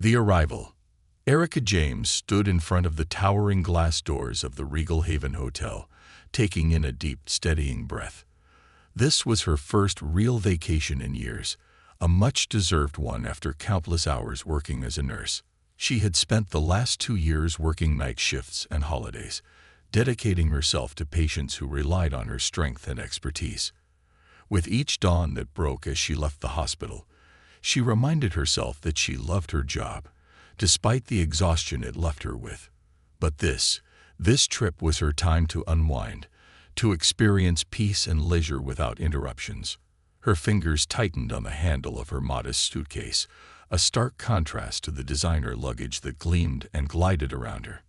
The arrival. Erica James stood in front of the towering glass doors of the Regal Haven Hotel, taking in a deep, steadying breath. This was her first real vacation in years, a much-deserved one after countless hours working as a nurse. She had spent the last 2 years working night shifts and holidays, dedicating herself to patients who relied on her strength and expertise. With each dawn that broke as she left the hospital, she reminded herself that she loved her job, despite the exhaustion it left her with. But this trip was her time to unwind, to experience peace and leisure without interruptions. Her fingers tightened on the handle of her modest suitcase, a stark contrast to the designer luggage that gleamed and glided around her.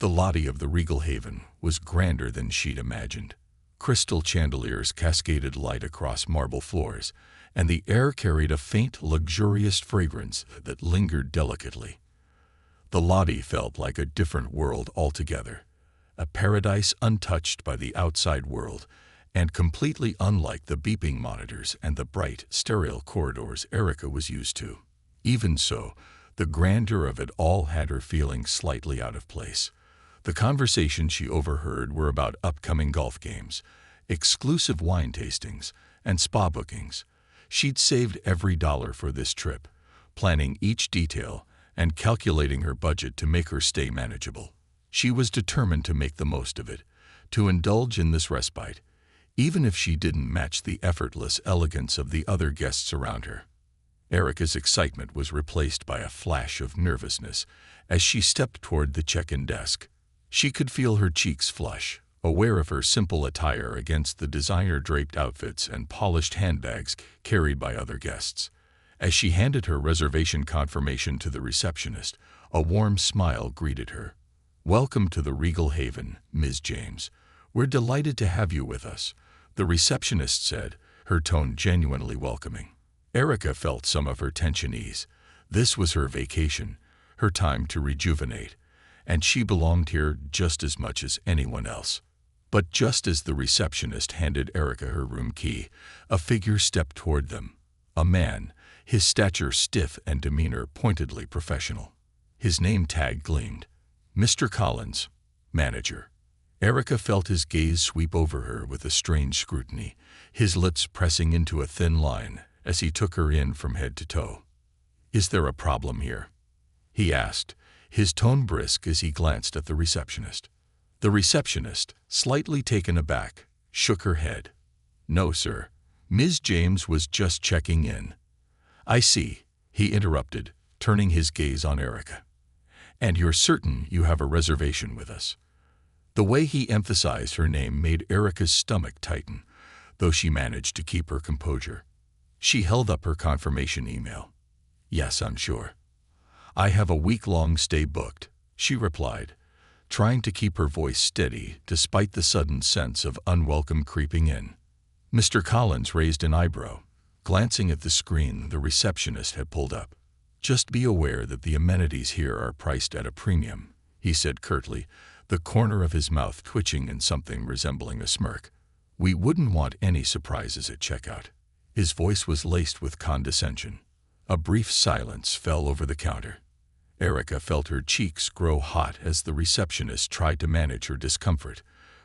The lobby of the Regal Haven was grander than she'd imagined. Crystal chandeliers cascaded light across marble floors, and the air carried a faint, luxurious fragrance that lingered delicately. The lobby felt like a different world altogether, a paradise untouched by the outside world, and completely unlike the beeping monitors and the bright, sterile corridors Erica was used to. Even so, the grandeur of it all had her feeling slightly out of place. The conversations she overheard were about upcoming golf games, exclusive wine tastings, and spa bookings. She'd saved every dollar for this trip, planning each detail and calculating her budget to make her stay manageable. She was determined to make the most of it, to indulge in this respite, even if she didn't match the effortless elegance of the other guests around her. Erica's excitement was replaced by a flash of nervousness as she stepped toward the check-in desk. She could feel her cheeks flush, aware of her simple attire against the designer-draped outfits and polished handbags carried by other guests. As she handed her reservation confirmation to the receptionist, a warm smile greeted her. "Welcome to the Regal Haven, Ms. James. We're delighted to have you with us," the receptionist said, her tone genuinely welcoming. Erica felt some of her tension ease. This was her vacation, her time to rejuvenate, and she belonged here just as much as anyone else. But just as the receptionist handed Erica her room key, a figure stepped toward them. A man, his stature stiff and demeanor pointedly professional. His name tag gleamed. Mr. Collins, manager. Erica felt his gaze sweep over her with a strange scrutiny, his lips pressing into a thin line as he took her in from head to toe. "Is there a problem here?" he asked, his tone brisk as he glanced at the receptionist. The receptionist, slightly taken aback, shook her head. "No, sir. Ms. James was just checking in." "I see," he interrupted, turning his gaze on Erica. "And you're certain you have a reservation with us?" The way he emphasized her name made Erica's stomach tighten, though she managed to keep her composure. She held up her confirmation email. "Yes, I'm sure. I have a week-long stay booked," she replied, trying to keep her voice steady despite the sudden sense of unwelcome creeping in. Mr. Collins raised an eyebrow, glancing at the screen the receptionist had pulled up. "Just be aware that the amenities here are priced at a premium," he said curtly, the corner of his mouth twitching in something resembling a smirk. "We wouldn't want any surprises at checkout." His voice was laced with condescension. A brief silence fell over the counter. Erica felt her cheeks grow hot as the receptionist tried to manage her discomfort,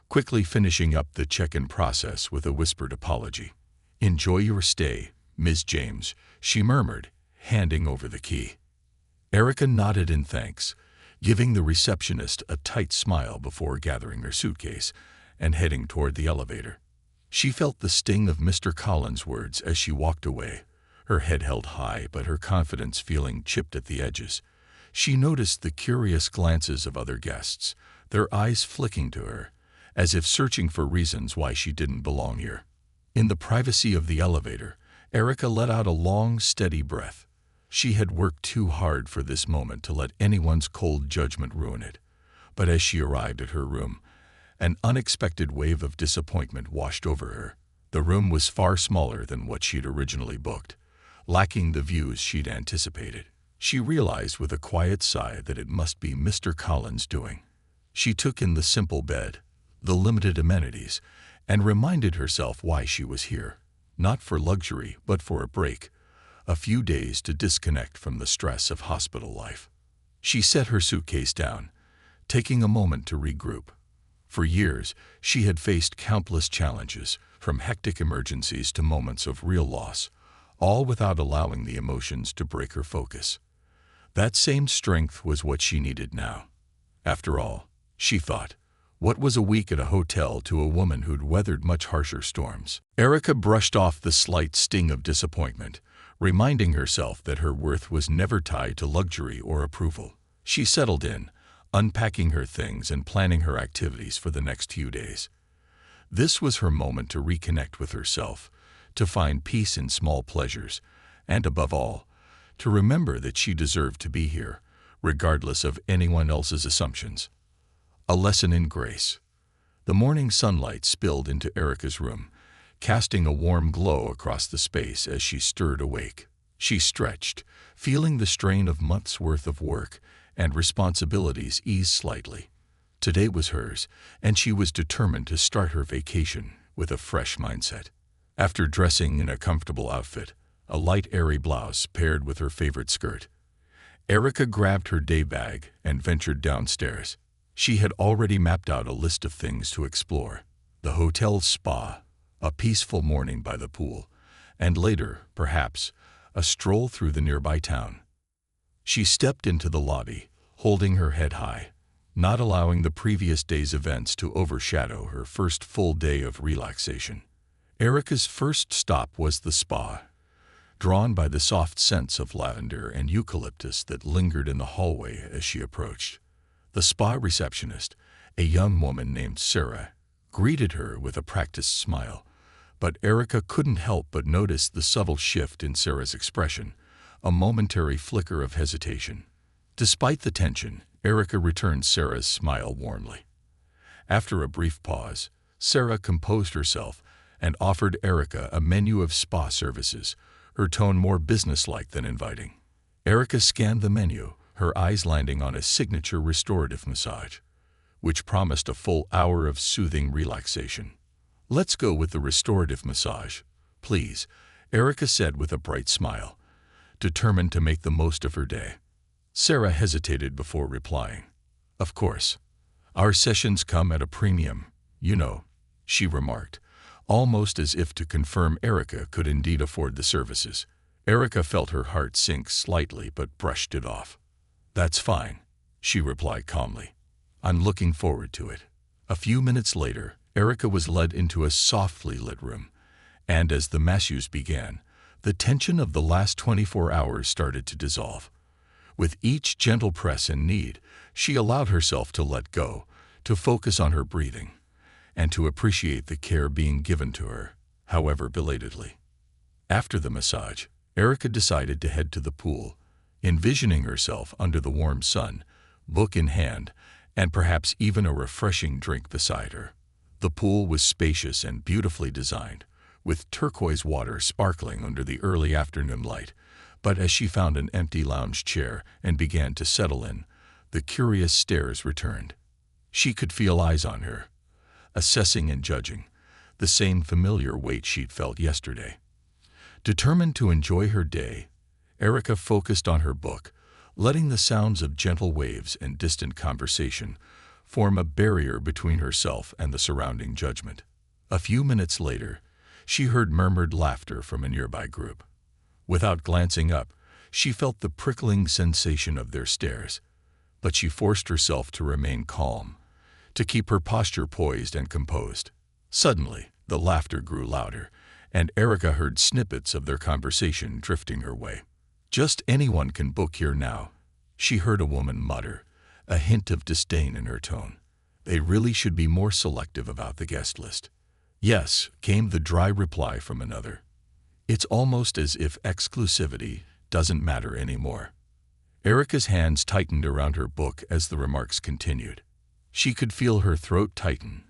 quickly finishing up the check-in process with a whispered apology. "Enjoy your stay, Ms. James," she murmured, handing over the key. Erica nodded in thanks, giving the receptionist a tight smile before gathering her suitcase and heading toward the elevator. She felt the sting of Mr. Collins' words as she walked away, her head held high but her confidence feeling chipped at the edges. She noticed the curious glances of other guests, their eyes flicking to her, as if searching for reasons why she didn't belong here. In the privacy of the elevator, Erica let out a long, steady breath. She had worked too hard for this moment to let anyone's cold judgment ruin it. But as she arrived at her room, an unexpected wave of disappointment washed over her. The room was far smaller than what she'd originally booked, lacking the views she'd anticipated. She realized with a quiet sigh that it must be Mr. Collins' doing. She took in the simple bed, the limited amenities, and reminded herself why she was here. Not for luxury, but for a break a few days to disconnect from the stress of hospital life. She set her suitcase down, taking a moment to regroup. For years, she had faced countless challenges, from hectic emergencies to moments of real loss, all without allowing the emotions to break her focus. That same strength was what she needed now. After all, she thought, what was a week at a hotel to a woman who'd weathered much harsher storms? Erica brushed off the slight sting of disappointment, reminding herself that her worth was never tied to luxury or approval. She settled in, unpacking her things and planning her activities for the next few days. This was her moment to reconnect with herself, to find peace in small pleasures, and above all, to remember that she deserved to be here, regardless of anyone else's assumptions. A lesson in grace. The morning sunlight spilled into Erica's room, casting a warm glow across the space as she stirred awake. She stretched, feeling the strain of months' worth of work and responsibilities ease slightly. Today was hers, and she was determined to start her vacation with a fresh mindset. After dressing in a comfortable outfit, a light airy blouse paired with her favorite skirt, Erica grabbed her day bag and ventured downstairs. She had already mapped out a list of things to explore: the hotel's spa, a peaceful morning by the pool, and later, perhaps, a stroll through the nearby town. She stepped into the lobby, holding her head high, not allowing the previous day's events to overshadow her first full day of relaxation. Erica's first stop was the spa, drawn by the soft scents of lavender and eucalyptus that lingered in the hallway as she approached. The spa receptionist, a young woman named Sarah, greeted her with a practiced smile, but Erica couldn't help but notice the subtle shift in Sarah's expression, a momentary flicker of hesitation. Despite the tension, Erica returned Sarah's smile warmly. After a brief pause, Sarah composed herself and offered Erica a menu of spa services, her tone more businesslike than inviting. Erica scanned the menu, her eyes landing on a signature restorative massage, which promised a full hour of soothing relaxation. "Let's go with the restorative massage, please," Erica said with a bright smile, determined to make the most of her day. Sarah hesitated before replying. "Of course. Our sessions come at a premium, you know," she remarked, almost as if to confirm Erica could indeed afford the services. Erica felt her heart sink slightly but brushed it off. "That's fine," she replied calmly. "I'm looking forward to it." A few minutes later, Erica was led into a softly lit room, and as the massages began, the tension of the last 24 hours started to dissolve. With each gentle press and knead, she allowed herself to let go, to focus on her breathing, and to appreciate the care being given to her, however belatedly. After the massage, Erica decided to head to the pool, envisioning herself under the warm sun, book in hand, and perhaps even a refreshing drink beside her. The pool was spacious and beautifully designed, with turquoise water sparkling under the early afternoon light, but as she found an empty lounge chair and began to settle in, the curious stares returned. She could feel eyes on her, assessing and judging, the same familiar weight she'd felt yesterday. Determined to enjoy her day, Erica focused on her book, letting the sounds of gentle waves and distant conversation form a barrier between herself and the surrounding judgment. A few minutes later, she heard murmured laughter from a nearby group. Without glancing up, she felt the prickling sensation of their stares, but she forced herself to remain calm, to keep her posture poised and composed. Suddenly, the laughter grew louder, and Erica heard snippets of their conversation drifting her way. "Just anyone can book here now," she heard a woman mutter, a hint of disdain in her tone. "They really should be more selective about the guest list." "Yes," came the dry reply from another. "It's almost as if exclusivity doesn't matter anymore." Erica's hands tightened around her book as the remarks continued. She could feel her throat tighten,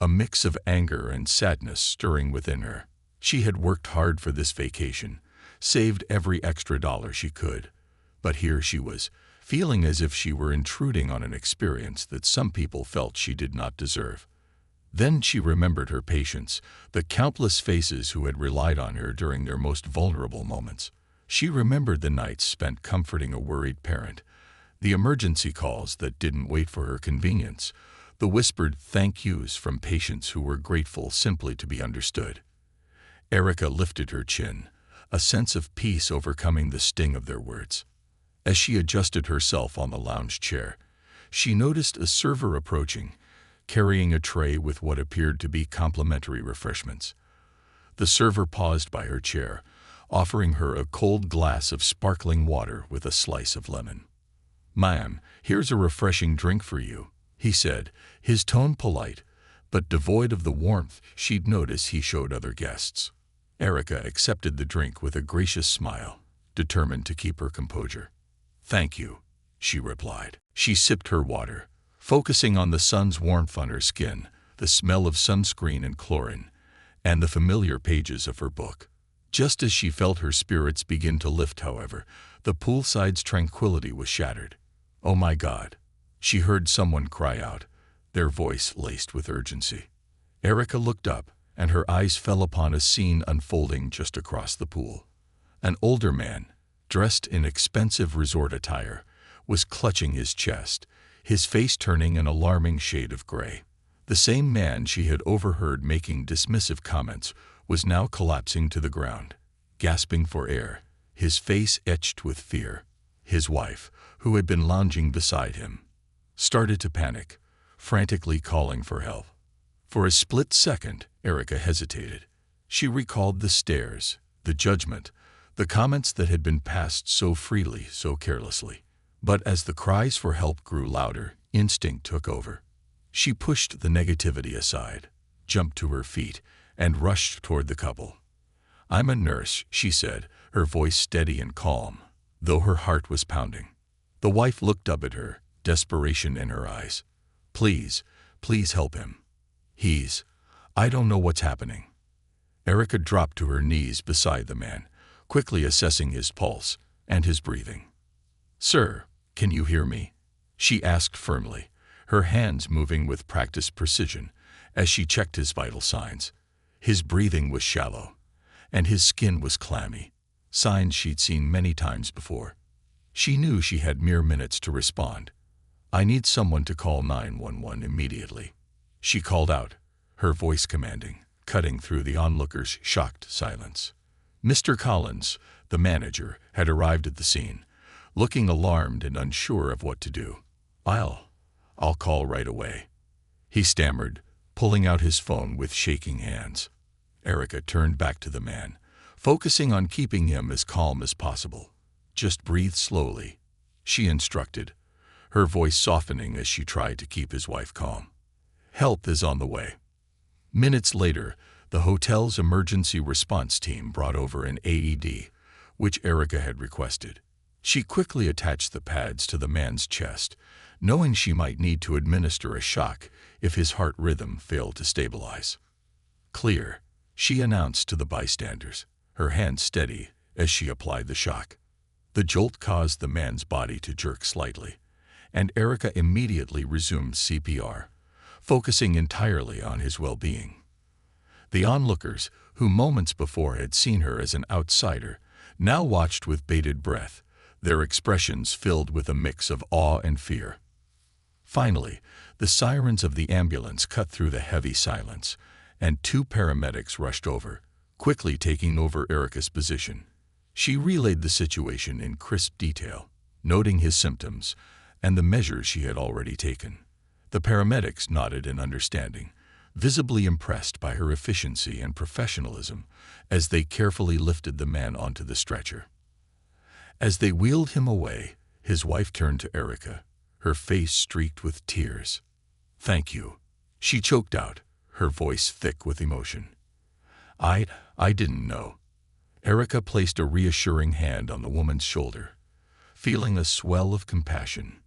a mix of anger and sadness stirring within her. She had worked hard for this vacation, saved every extra dollar she could, but here she was, feeling as if she were intruding on an experience that some people felt she did not deserve. Then she remembered her patients, the countless faces who had relied on her during their most vulnerable moments. She remembered the nights spent comforting a worried parent, the emergency calls that didn't wait for her convenience, the whispered thank yous from patients who were grateful simply to be understood. Erica lifted her chin, a sense of peace overcoming the sting of their words. As she adjusted herself on the lounge chair, she noticed a server approaching, carrying a tray with what appeared to be complimentary refreshments. The server paused by her chair, offering her a cold glass of sparkling water with a slice of lemon. "Ma'am, here's a refreshing drink for you," he said, his tone polite, but devoid of the warmth she'd noticed he showed other guests. Erica accepted the drink with a gracious smile, determined to keep her composure. "Thank you," she replied. She sipped her water, focusing on the sun's warmth on her skin, the smell of sunscreen and chlorine, and the familiar pages of her book. Just as she felt her spirits begin to lift, however, the poolside's tranquility was shattered. "Oh my God!" she heard someone cry out, their voice laced with urgency. Erica looked up, and her eyes fell upon a scene unfolding just across the pool. An older man, dressed in expensive resort attire, was clutching his chest, his face turning an alarming shade of gray. The same man she had overheard making dismissive comments was now collapsing to the ground, gasping for air, his face etched with fear. His wife, who had been lounging beside him, started to panic, frantically calling for help. For a split second, Erica hesitated. She recalled the stares, the judgment, the comments that had been passed so freely, so carelessly. But as the cries for help grew louder, instinct took over. She pushed the negativity aside, jumped to her feet, and rushed toward the couple. "I'm a nurse," she said, her voice steady and calm, though her heart was pounding. The wife looked up at her, desperation in her eyes. Please help him. I don't know what's happening." Erica dropped to her knees beside the man, quickly assessing his pulse and his breathing. "Sir, can you hear me?" she asked firmly, her hands moving with practiced precision as she checked his vital signs. His breathing was shallow, and his skin was clammy, signs she'd seen many times before. She knew she had mere minutes to respond. "I need someone to call 911 immediately," she called out, her voice commanding, cutting through the onlookers' shocked silence. Mr. Collins, the manager, had arrived at the scene, looking alarmed and unsure of what to do. I'll call right away," he stammered, pulling out his phone with shaking hands. Erica turned back to the man, focusing on keeping him as calm as possible. "Just breathe slowly," she instructed, her voice softening as she tried to keep his wife calm. "Help is on the way." Minutes later, the hotel's emergency response team brought over an AED, which Erica had requested. She quickly attached the pads to the man's chest, knowing she might need to administer a shock if his heart rhythm failed to stabilize. "Clear," she announced to the bystanders, her hands steady as she applied the shock. The jolt caused the man's body to jerk slightly, and Erica immediately resumed CPR, focusing entirely on his well-being. The onlookers, who moments before had seen her as an outsider, now watched with bated breath, their expressions filled with a mix of awe and fear. Finally, the sirens of the ambulance cut through the heavy silence, and 2 paramedics rushed over, quickly taking over Erica's position. She relayed the situation in crisp detail, noting his symptoms and the measures she had already taken. The paramedics nodded in understanding, visibly impressed by her efficiency and professionalism as they carefully lifted the man onto the stretcher. As they wheeled him away, his wife turned to Erica, her face streaked with tears. "Thank you," she choked out, her voice thick with emotion. I didn't know." Erica placed a reassuring hand on the woman's shoulder, feeling a swell of compassion.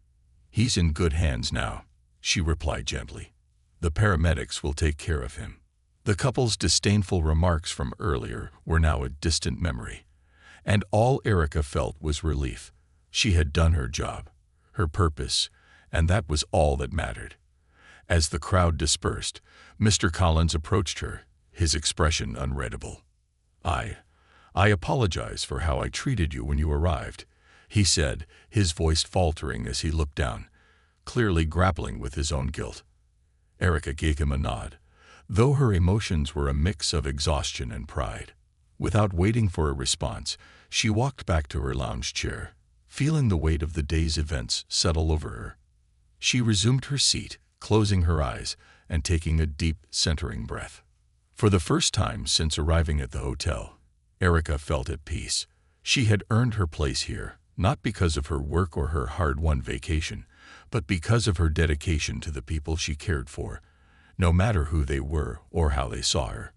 "He's in good hands now," she replied gently. "The paramedics will take care of him." The couple's disdainful remarks from earlier were now a distant memory, and all Erica felt was relief. She had done her job, her purpose, and that was all that mattered. As the crowd dispersed, Mr. Collins approached her, his expression unreadable. "I apologize for how I treated you when you arrived," he said, his voice faltering as he looked down, clearly grappling with his own guilt. Erica gave him a nod, though her emotions were a mix of exhaustion and pride. Without waiting for a response, she walked back to her lounge chair, feeling the weight of the day's events settle over her. She resumed her seat, closing her eyes and taking a deep, centering breath. For the first time since arriving at the hotel, Erica felt at peace. She had earned her place here, not because of her work or her hard-won vacation, but because of her dedication to the people she cared for, no matter who they were or how they saw her.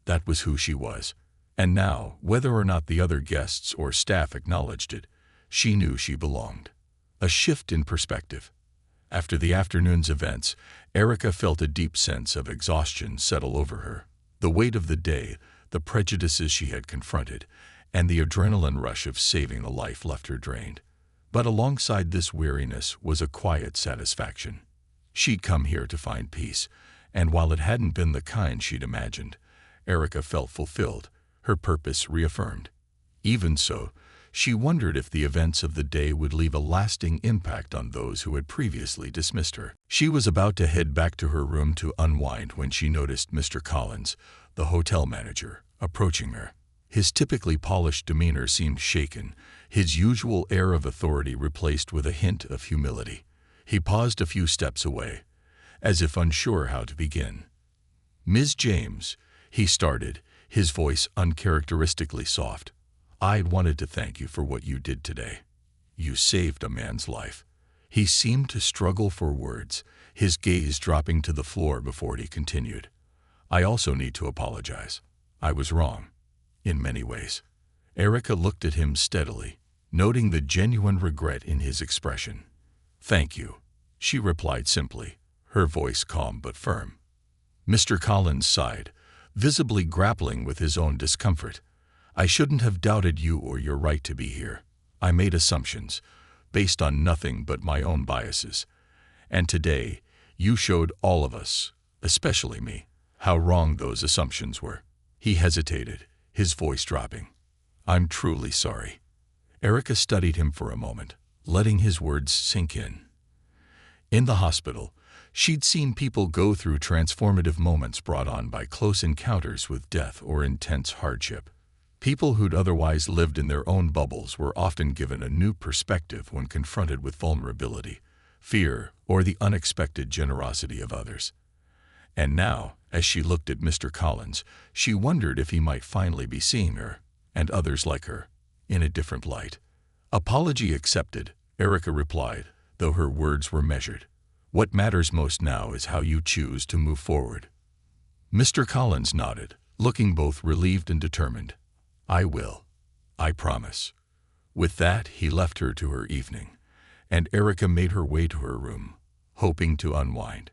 That was who she was. And now, whether or not the other guests or staff acknowledged it, she knew she belonged. A shift in perspective. After the afternoon's events, Erica felt a deep sense of exhaustion settle over her. The weight of the day, the prejudices she had confronted, and the adrenaline rush of saving a life left her drained. But alongside this weariness was a quiet satisfaction. She'd come here to find peace, and while it hadn't been the kind she'd imagined, Erica felt fulfilled, her purpose reaffirmed. Even so, she wondered if the events of the day would leave a lasting impact on those who had previously dismissed her. She was about to head back to her room to unwind when she noticed Mr. Collins, the hotel manager, approaching her. His typically polished demeanor seemed shaken, his usual air of authority replaced with a hint of humility. He paused a few steps away, as if unsure how to begin. "Ms. James," he started, his voice uncharacteristically soft, "I'd wanted to thank you for what you did today. You saved a man's life." He seemed to struggle for words, his gaze dropping to the floor before he continued. "I also need to apologize. I was wrong. In many ways." Erica looked at him steadily, noting the genuine regret in his expression. "Thank you," she replied simply, her voice calm but firm. Mr. Collins sighed, visibly grappling with his own discomfort. "I shouldn't have doubted you or your right to be here. I made assumptions, based on nothing but my own biases. And today, you showed all of us, especially me, how wrong those assumptions were." He hesitated, his voice dropping. "I'm truly sorry." Erica studied him for a moment, letting his words sink in. In the hospital, she'd seen people go through transformative moments brought on by close encounters with death or intense hardship. People who'd otherwise lived in their own bubbles were often given a new perspective when confronted with vulnerability, fear, or the unexpected generosity of others. And now, as she looked at Mr. Collins, she wondered if he might finally be seeing her, and others like her, in a different light. "Apology accepted," Erica replied, though her words were measured. "What matters most now is how you choose to move forward." Mr. Collins nodded, looking both relieved and determined. "I will. I promise." With that, he left her to her evening, and Erica made her way to her room, hoping to unwind.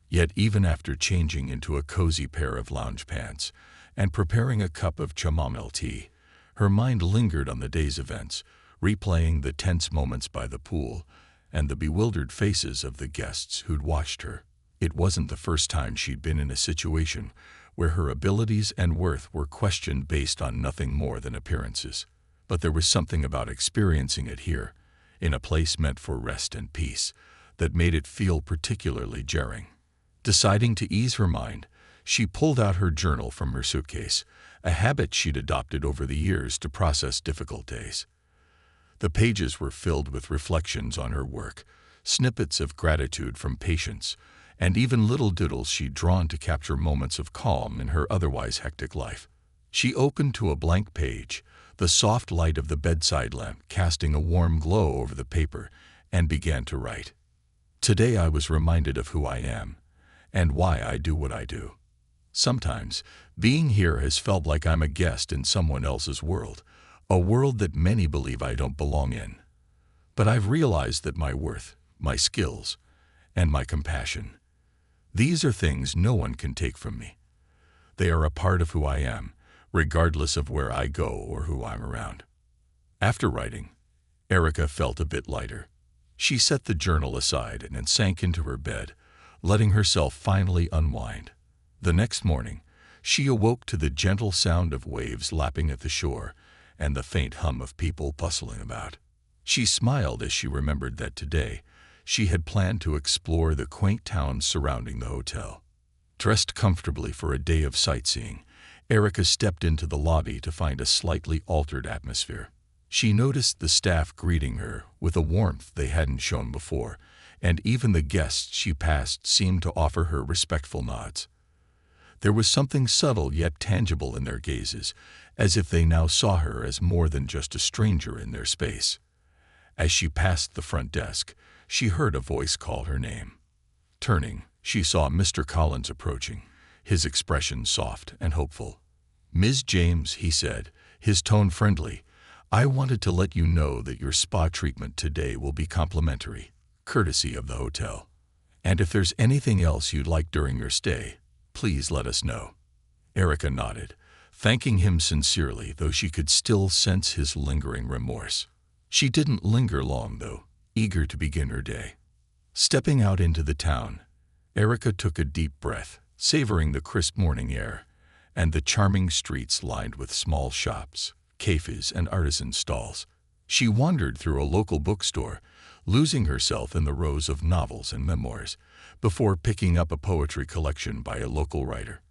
Yet even after changing into a cozy pair of lounge pants and preparing a cup of chamomile tea, her mind lingered on the day's events, replaying the tense moments by the pool and the bewildered faces of the guests who'd watched her. It wasn't the first time she'd been in a situation where her abilities and worth were questioned based on nothing more than appearances. But there was something about experiencing it here, in a place meant for rest and peace, that made it feel particularly jarring. Deciding to ease her mind, she pulled out her journal from her suitcase, a habit she'd adopted over the years to process difficult days. The pages were filled with reflections on her work, snippets of gratitude from patients, and even little doodles she'd drawn to capture moments of calm in her otherwise hectic life. She opened to a blank page, the soft light of the bedside lamp casting a warm glow over the paper, and began to write. "Today I was reminded of who I am, and why I do what I do. Sometimes, being here has felt like I'm a guest in someone else's world, a world that many believe I don't belong in. But I've realized that my worth, my skills, and my compassion, these are things no one can take from me. They are a part of who I am, regardless of where I go or who I'm around." After writing, Erica felt a bit lighter. She set the journal aside and then sank into her bed, letting herself finally unwind. The next morning, She awoke to the gentle sound of waves lapping at the shore and the faint hum of people bustling about. She smiled as she remembered that today she had planned to explore the quaint towns surrounding the hotel. Dressed comfortably for a day of sightseeing, Erica stepped into the lobby to find a slightly altered atmosphere. She noticed the staff greeting her with a warmth they hadn't shown before, and even the guests she passed seemed to offer her respectful nods. There was something subtle yet tangible in their gazes, as if they now saw her as more than just a stranger in their space. As she passed the front desk, she heard a voice call her name. Turning, she saw Mr. Collins approaching, his expression soft and hopeful. "Ms. James," he said, his tone friendly, "I wanted to let you know that your spa treatment today will be complimentary, courtesy of the hotel. And if there's anything else you'd like during your stay, please let us know." Erica nodded, thanking him sincerely, though she could still sense his lingering remorse. She didn't linger long, though, eager to begin her day. Stepping out into the town, Erica took a deep breath, savoring the crisp morning air and the charming streets lined with small shops, cafes, and artisan stalls. She wandered through a local bookstore, losing herself in the rows of novels and memoirs, before picking up a poetry collection by a local writer.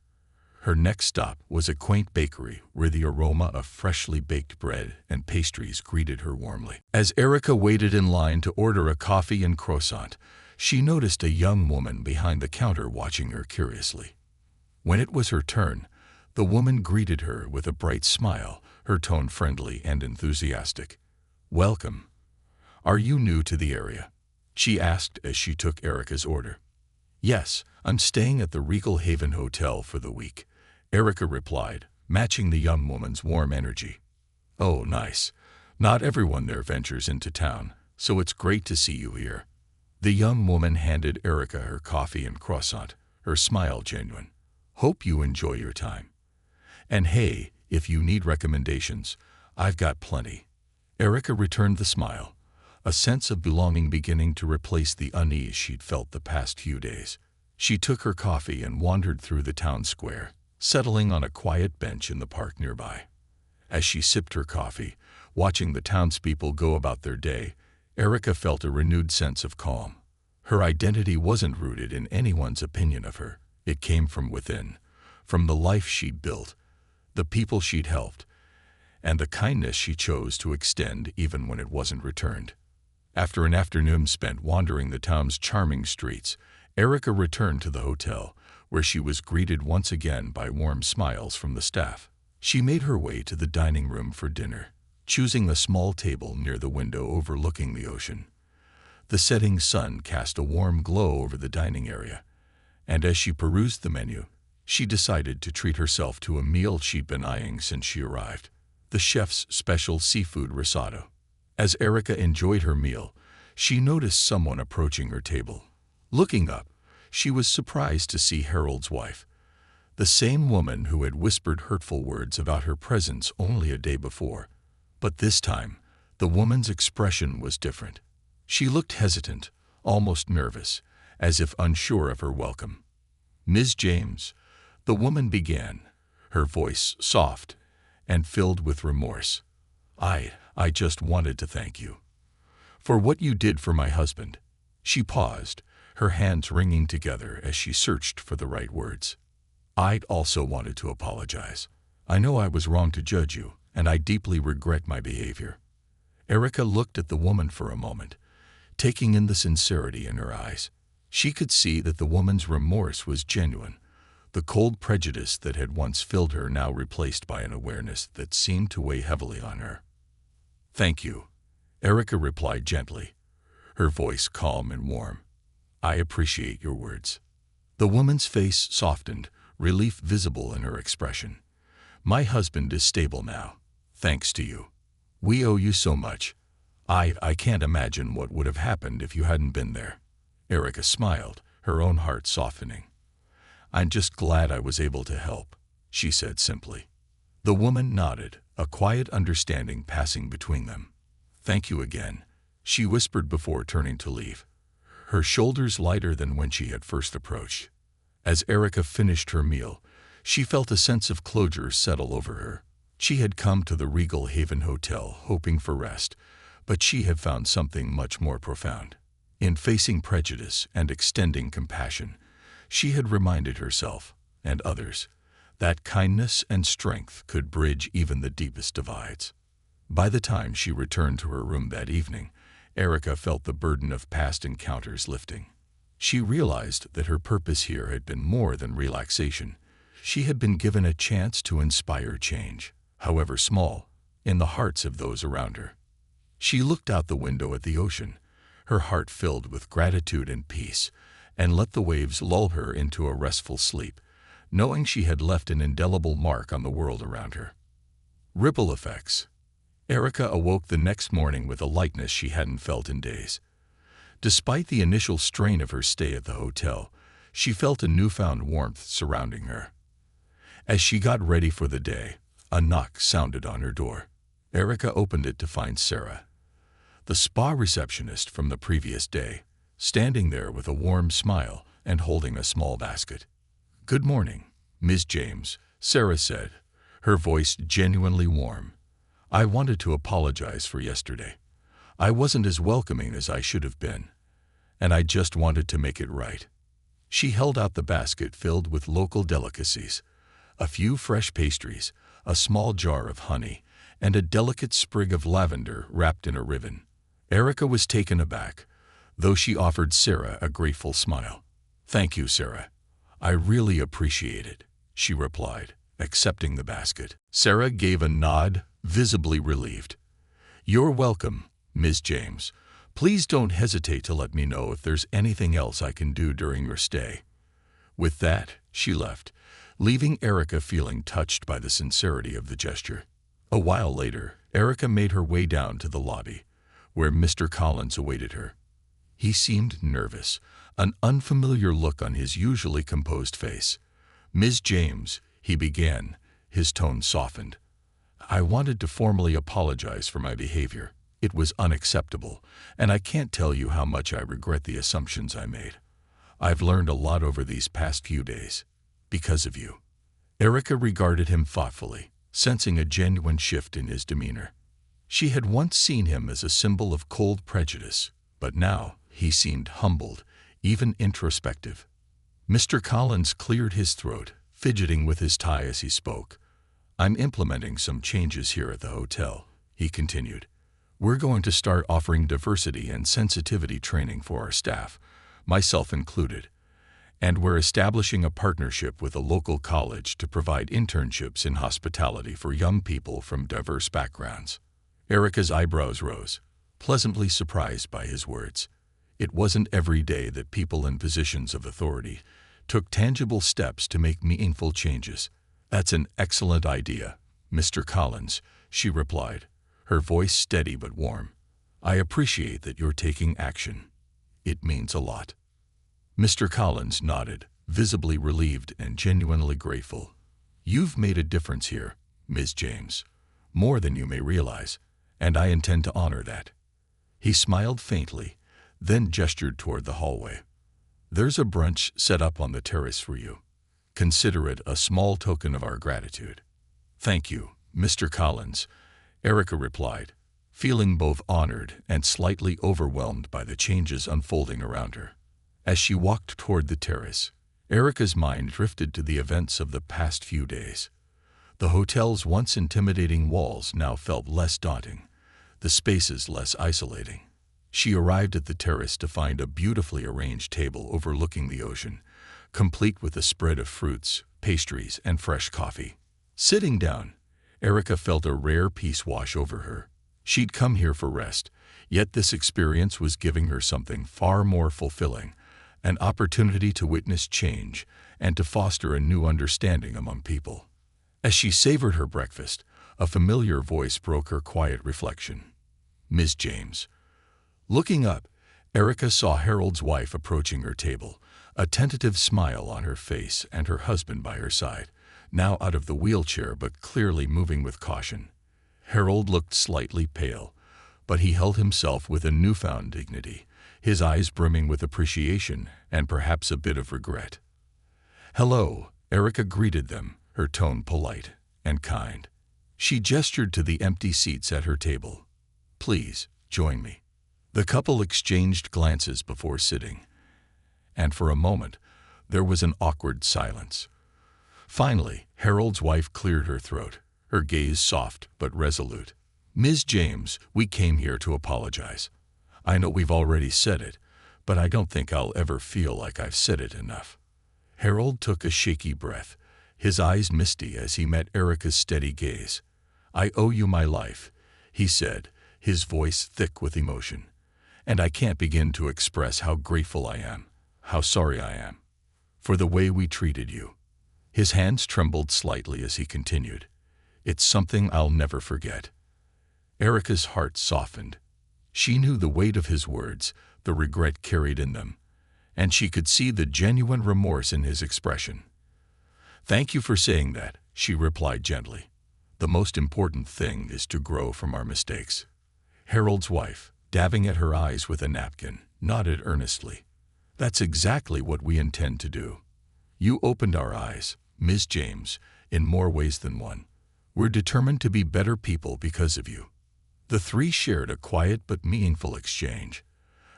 Her next stop was a quaint bakery where the aroma of freshly baked bread and pastries greeted her warmly. As Erica waited in line to order a coffee and croissant, she noticed a young woman behind the counter watching her curiously. When it was her turn, the woman greeted her with a bright smile, her tone friendly and enthusiastic. "Welcome. Are you new to the area?" she asked as she took Erica's order. "Yes, I'm staying at the Regal Haven Hotel for the week," Erica replied, matching the young woman's warm energy. "Oh, nice. Not everyone there ventures into town, so it's great to see you here." The young woman handed Erica her coffee and croissant, her smile genuine. "Hope you enjoy your time. And hey, if you need recommendations, I've got plenty." Erica returned the smile, a sense of belonging beginning to replace the unease she'd felt the past few days. She took her coffee and wandered through the town square, settling on a quiet bench in the park nearby. As she sipped her coffee, watching the townspeople go about their day, Erica felt a renewed sense of calm. Her identity wasn't rooted in anyone's opinion of her. It came from within, from the life she'd built, the people she'd helped, and the kindness she chose to extend even when it wasn't returned. After an afternoon spent wandering the town's charming streets, Erica returned to the hotel, where she was greeted once again by warm smiles from the staff. She made her way to the dining room for dinner, choosing a small table near the window overlooking the ocean. The setting sun cast a warm glow over the dining area, and as she perused the menu, she decided to treat herself to a meal she'd been eyeing since she arrived, the chef's special seafood risotto. As Erica enjoyed her meal, she noticed someone approaching her table. Looking up, she was surprised to see Harold's wife, the same woman who had whispered hurtful words about her presence only a day before. But this time, the woman's expression was different. She looked hesitant, almost nervous, as if unsure of her welcome. "Ms. James," the woman began, her voice soft and filled with remorse. I just wanted to thank you for what you did for my husband." She paused, her hands wringing together as she searched for the right words. "I'd also wanted to apologize. I know I was wrong to judge you, and I deeply regret my behavior." Erica looked at the woman for a moment, taking in the sincerity in her eyes. She could see that the woman's remorse was genuine, the cold prejudice that had once filled her now replaced by an awareness that seemed to weigh heavily on her. "Thank you," Erica replied gently, her voice calm and warm. "I appreciate your words." The woman's face softened, relief visible in her expression. "My husband is stable now, thanks to you. We owe you so much. I can't imagine what would have happened if you hadn't been there." Erica smiled, her own heart softening. "I'm just glad I was able to help," she said simply. The woman nodded, a quiet understanding passing between them. "Thank you again," she whispered before turning to leave, her shoulders lighter than when she had first approached. As Erica finished her meal, She felt a sense of closure settle over her. She had come to the Regal Haven Hotel hoping for rest, but she had found something much more profound. In facing prejudice and extending compassion, she had reminded herself, and others, that kindness and strength could bridge even the deepest divides. By the time she returned to her room that evening, Erica felt the burden of past encounters lifting. She realized that her purpose here had been more than relaxation. She had been given a chance to inspire change, however small, in the hearts of those around her. She looked out the window at the ocean, her heart filled with gratitude and peace, and let the waves lull her into a restful sleep, knowing she had left an indelible mark on the world around her. Ripple effects. Erica awoke the next morning with a lightness she hadn't felt in days. Despite the initial strain of her stay at the hotel, she felt a newfound warmth surrounding her. As she got ready for the day, a knock sounded on her door. Erica opened it to find Sarah, the spa receptionist from the previous day, standing there with a warm smile and holding a small basket. "Good morning, Ms. James," Sarah said, her voice genuinely warm. "I wanted to apologize for yesterday. I wasn't as welcoming as I should have been, and I just wanted to make it right." She held out the basket filled with local delicacies, a few fresh pastries, a small jar of honey, and a delicate sprig of lavender wrapped in a ribbon. Erica was taken aback, though she offered Sarah a grateful smile. "Thank you, Sarah. I really appreciate it," she replied, accepting the basket. Sarah gave a nod, visibly relieved. "You're welcome, Ms. James. Please don't hesitate to let me know if there's anything else I can do during your stay." With that, she left, leaving Erica feeling touched by the sincerity of the gesture. A while later, Erica made her way down to the lobby, where Mr. Collins awaited her. He seemed nervous, an unfamiliar look on his usually composed face. "Ms. James," he began, his tone softened. "I wanted to formally apologize for my behavior. It was unacceptable, and I can't tell you how much I regret the assumptions I made. I've learned a lot over these past few days, because of you." Erica regarded him thoughtfully, sensing a genuine shift in his demeanor. She had once seen him as a symbol of cold prejudice, but now he seemed humbled, even introspective. Mr. Collins cleared his throat, fidgeting with his tie as he spoke. "I'm implementing some changes here at the hotel," he continued. "We're going to start offering diversity and sensitivity training for our staff, myself included, and we're establishing a partnership with a local college to provide internships in hospitality for young people from diverse backgrounds." Erica's eyebrows rose, pleasantly surprised by his words. It wasn't every day that people in positions of authority took tangible steps to make meaningful changes. "That's an excellent idea, Mr. Collins," she replied, her voice steady but warm. "I appreciate that you're taking action. It means a lot." Mr. Collins nodded, visibly relieved and genuinely grateful. "You've made a difference here, Ms. James, more than you may realize, and I intend to honor that." He smiled faintly, then gestured toward the hallway. "There's a brunch set up on the terrace for you. Consider it a small token of our gratitude." "Thank you, Mr. Collins," Erica replied, feeling both honored and slightly overwhelmed by the changes unfolding around her. As she walked toward the terrace, Erica's mind drifted to the events of the past few days. The hotel's once intimidating walls now felt less daunting, the spaces less isolating. She arrived at the terrace to find a beautifully arranged table overlooking the ocean, complete with a spread of fruits, pastries, and fresh coffee. Sitting down, Erica felt a rare peace wash over her. She'd come here for rest, yet this experience was giving her something far more fulfilling, an opportunity to witness change and to foster a new understanding among people. As she savored her breakfast, a familiar voice broke her quiet reflection. "Miss James." Looking up, Erica saw Harold's wife approaching her table, a tentative smile on her face and her husband by her side, now out of the wheelchair but clearly moving with caution. Harold looked slightly pale, but he held himself with a newfound dignity, his eyes brimming with appreciation and perhaps a bit of regret. "Hello," Erica greeted them, her tone polite and kind. She gestured to the empty seats at her table. "Please, join me." The couple exchanged glances before sitting, and for a moment, there was an awkward silence. Finally, Harold's wife cleared her throat, her gaze soft but resolute. "Ms. James, we came here to apologize. I know we've already said it, but I don't think I'll ever feel like I've said it enough." Harold took a shaky breath, his eyes misty as he met Erica's steady gaze. "I owe you my life," he said, his voice thick with emotion. "And I can't begin to express how grateful I am, how sorry I am, for the way we treated you." His hands trembled slightly as he continued. "It's something I'll never forget." Erica's heart softened. She knew the weight of his words, the regret carried in them, and she could see the genuine remorse in his expression. "Thank you for saying that," she replied gently. "The most important thing is to grow from our mistakes." Harold's wife, dabbing at her eyes with a napkin, nodded earnestly. "That's exactly what we intend to do. You opened our eyes, Ms. James, in more ways than one. We're determined to be better people because of you." The three shared a quiet but meaningful exchange,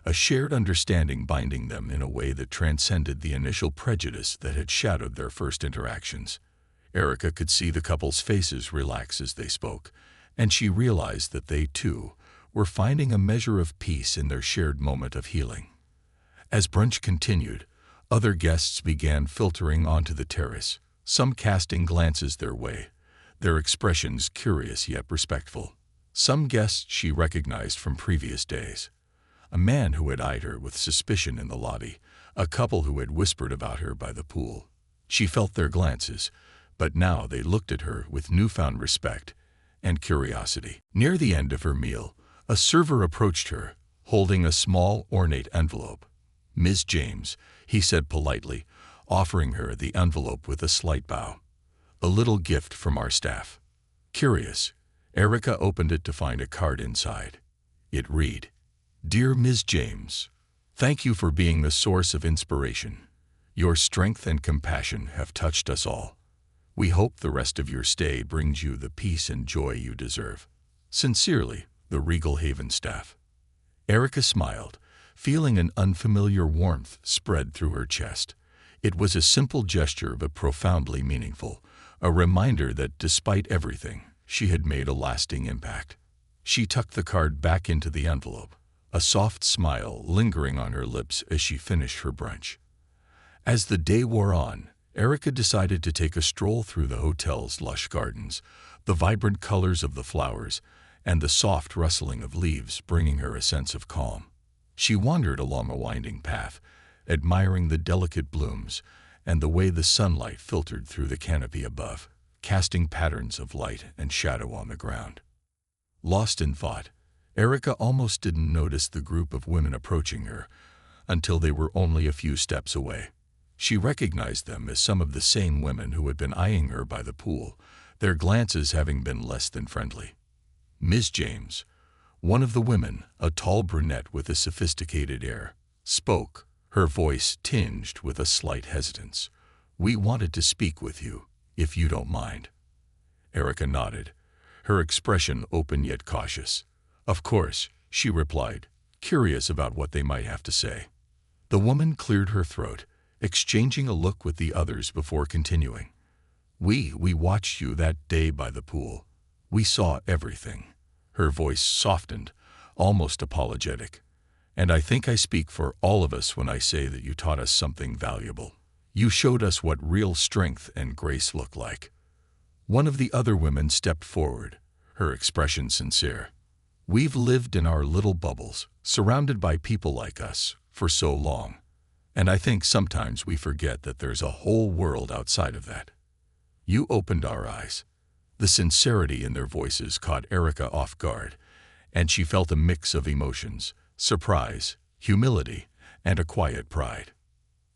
a shared understanding binding them in a way that transcended the initial prejudice that had shadowed their first interactions. Erica could see the couple's faces relax as they spoke, and she realized that they, too, were finding a measure of peace in their shared moment of healing. As brunch continued, other guests began filtering onto the terrace, some casting glances their way, their expressions curious yet respectful. Some guests she recognized from previous days. A man who had eyed her with suspicion in the lobby, a couple who had whispered about her by the pool. She felt their glances, but now they looked at her with newfound respect and curiosity. Near the end of her meal, a server approached her, holding a small, ornate envelope. "Ms. James," he said politely, offering her the envelope with a slight bow. "A little gift from our staff." Curious, Erica opened it to find a card inside. It read, "Dear Ms. James, thank you for being the source of inspiration. Your strength and compassion have touched us all. We hope the rest of your stay brings you the peace and joy you deserve. Sincerely, the Regal Haven staff." Erica smiled, feeling an unfamiliar warmth spread through her chest. It was a simple gesture but profoundly meaningful, a reminder that despite everything, she had made a lasting impact. She tucked the card back into the envelope, a soft smile lingering on her lips as she finished her brunch. As the day wore on, Erica decided to take a stroll through the hotel's lush gardens, the vibrant colors of the flowers and the soft rustling of leaves bringing her a sense of calm. She wandered along a winding path, admiring the delicate blooms and the way the sunlight filtered through the canopy above, casting patterns of light and shadow on the ground. Lost in thought, Erica almost didn't notice the group of women approaching her until they were only a few steps away. She recognized them as some of the same women who had been eyeing her by the pool, their glances having been less than friendly. "Ms. James," one of the women, a tall brunette with a sophisticated air, spoke, her voice tinged with a slight hesitance. "We wanted to speak with you, if you don't mind." Erica nodded, her expression open yet cautious. "Of course," she replied, curious about what they might have to say. The woman cleared her throat, exchanging a look with the others before continuing. We watched you that day by the pool. We saw everything." Her voice softened, almost apologetic. "And I think I speak for all of us when I say that you taught us something valuable. You showed us what real strength and grace look like." One of the other women stepped forward, her expression sincere. "We've lived in our little bubbles, surrounded by people like us, for so long. And I think sometimes we forget that there's a whole world outside of that. You opened our eyes." The sincerity in their voices caught Erica off guard, and she felt a mix of emotions, surprise, humility, and a quiet pride.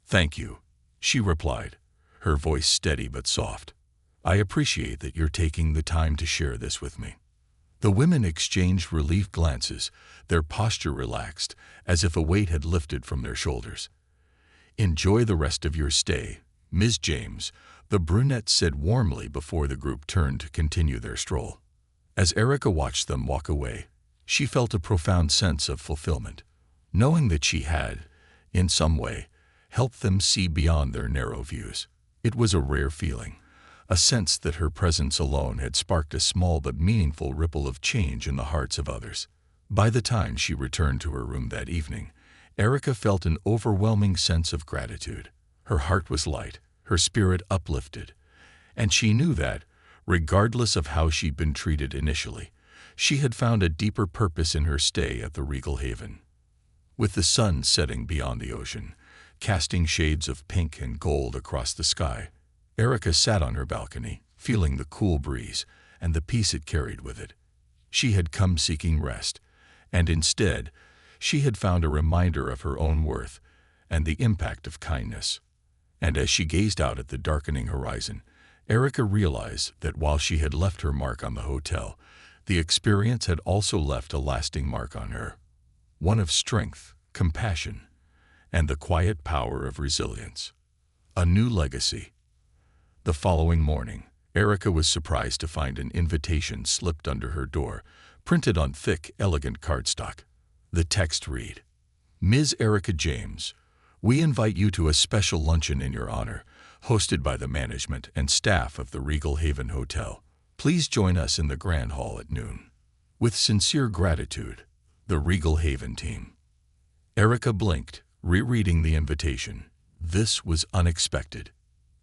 "Thank you," she replied, her voice steady but soft. "I appreciate that you're taking the time to share this with me." The women exchanged relieved glances, their posture relaxed, as if a weight had lifted from their shoulders. "Enjoy the rest of your stay, Ms. James," the brunette said warmly before the group turned to continue their stroll. As Erica watched them walk away, she felt a profound sense of fulfillment, knowing that she had, in some way, helped them see beyond their narrow views. It was a rare feeling, a sense that her presence alone had sparked a small but meaningful ripple of change in the hearts of others. By the time she returned to her room that evening, Erica felt an overwhelming sense of gratitude. Her heart was light, her spirit uplifted, and she knew that, regardless of how she'd been treated initially, she had found a deeper purpose in her stay at the Regal Haven. With the sun setting beyond the ocean, casting shades of pink and gold across the sky, Erica sat on her balcony, feeling the cool breeze and the peace it carried with it. She had come seeking rest, and instead, she had found a reminder of her own worth and the impact of kindness. And as she gazed out at the darkening horizon, Erica realized that while she had left her mark on the hotel, the experience had also left a lasting mark on her, one of strength, compassion, and the quiet power of resilience. A new legacy. The following morning, Erica was surprised to find an invitation slipped under her door, printed on thick, elegant cardstock. The text read, "Ms. Erica James, we invite you to a special luncheon in your honor, hosted by the management and staff of the Regal Haven Hotel. Please join us in the Grand Hall at noon. With sincere gratitude, the Regal Haven team." Erica blinked, rereading the invitation. This was unexpected.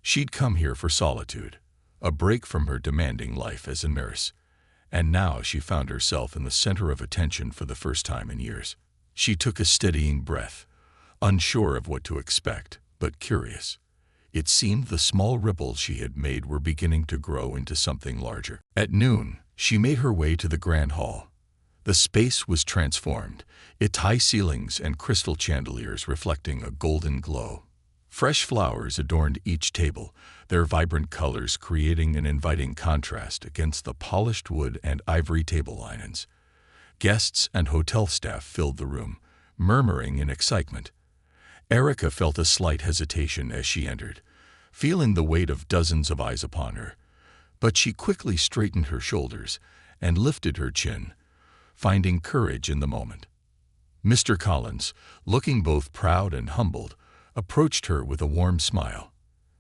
She'd come here for solitude, a break from her demanding life as a nurse, and now she found herself in the center of attention for the first time in years. She took a steadying breath, unsure of what to expect, but curious. It seemed the small ripples she had made were beginning to grow into something larger. At noon, she made her way to the Grand Hall. The space was transformed, its high ceilings and crystal chandeliers reflecting a golden glow. Fresh flowers adorned each table, their vibrant colors creating an inviting contrast against the polished wood and ivory table linens. Guests and hotel staff filled the room, murmuring in excitement. Erica felt a slight hesitation as she entered, feeling the weight of dozens of eyes upon her. But she quickly straightened her shoulders and lifted her chin, finding courage in the moment. Mr. Collins, looking both proud and humbled, approached her with a warm smile.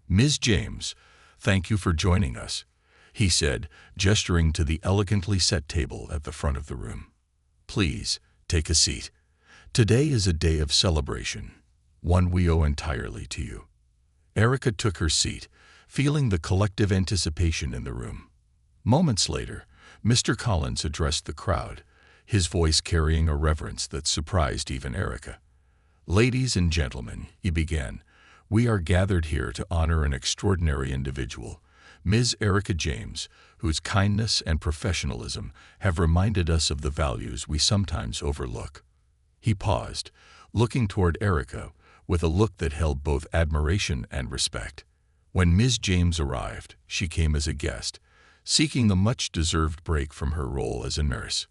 "Ms. James, thank you for joining us," he said, gesturing to the elegantly set table at the front of the room. "Please, take a seat. Today is a day of celebration, one we owe entirely to you." Erica took her seat, feeling the collective anticipation in the room. Moments later, Mr. Collins addressed the crowd, his voice carrying a reverence that surprised even Erica. "Ladies and gentlemen," he began, "we are gathered here to honor an extraordinary individual, Ms. Erica James, whose kindness and professionalism have reminded us of the values we sometimes overlook." He paused, looking toward Erica with a look that held both admiration and respect. When Ms. James arrived, she came as a guest, seeking the much-deserved break from her role as a nurse.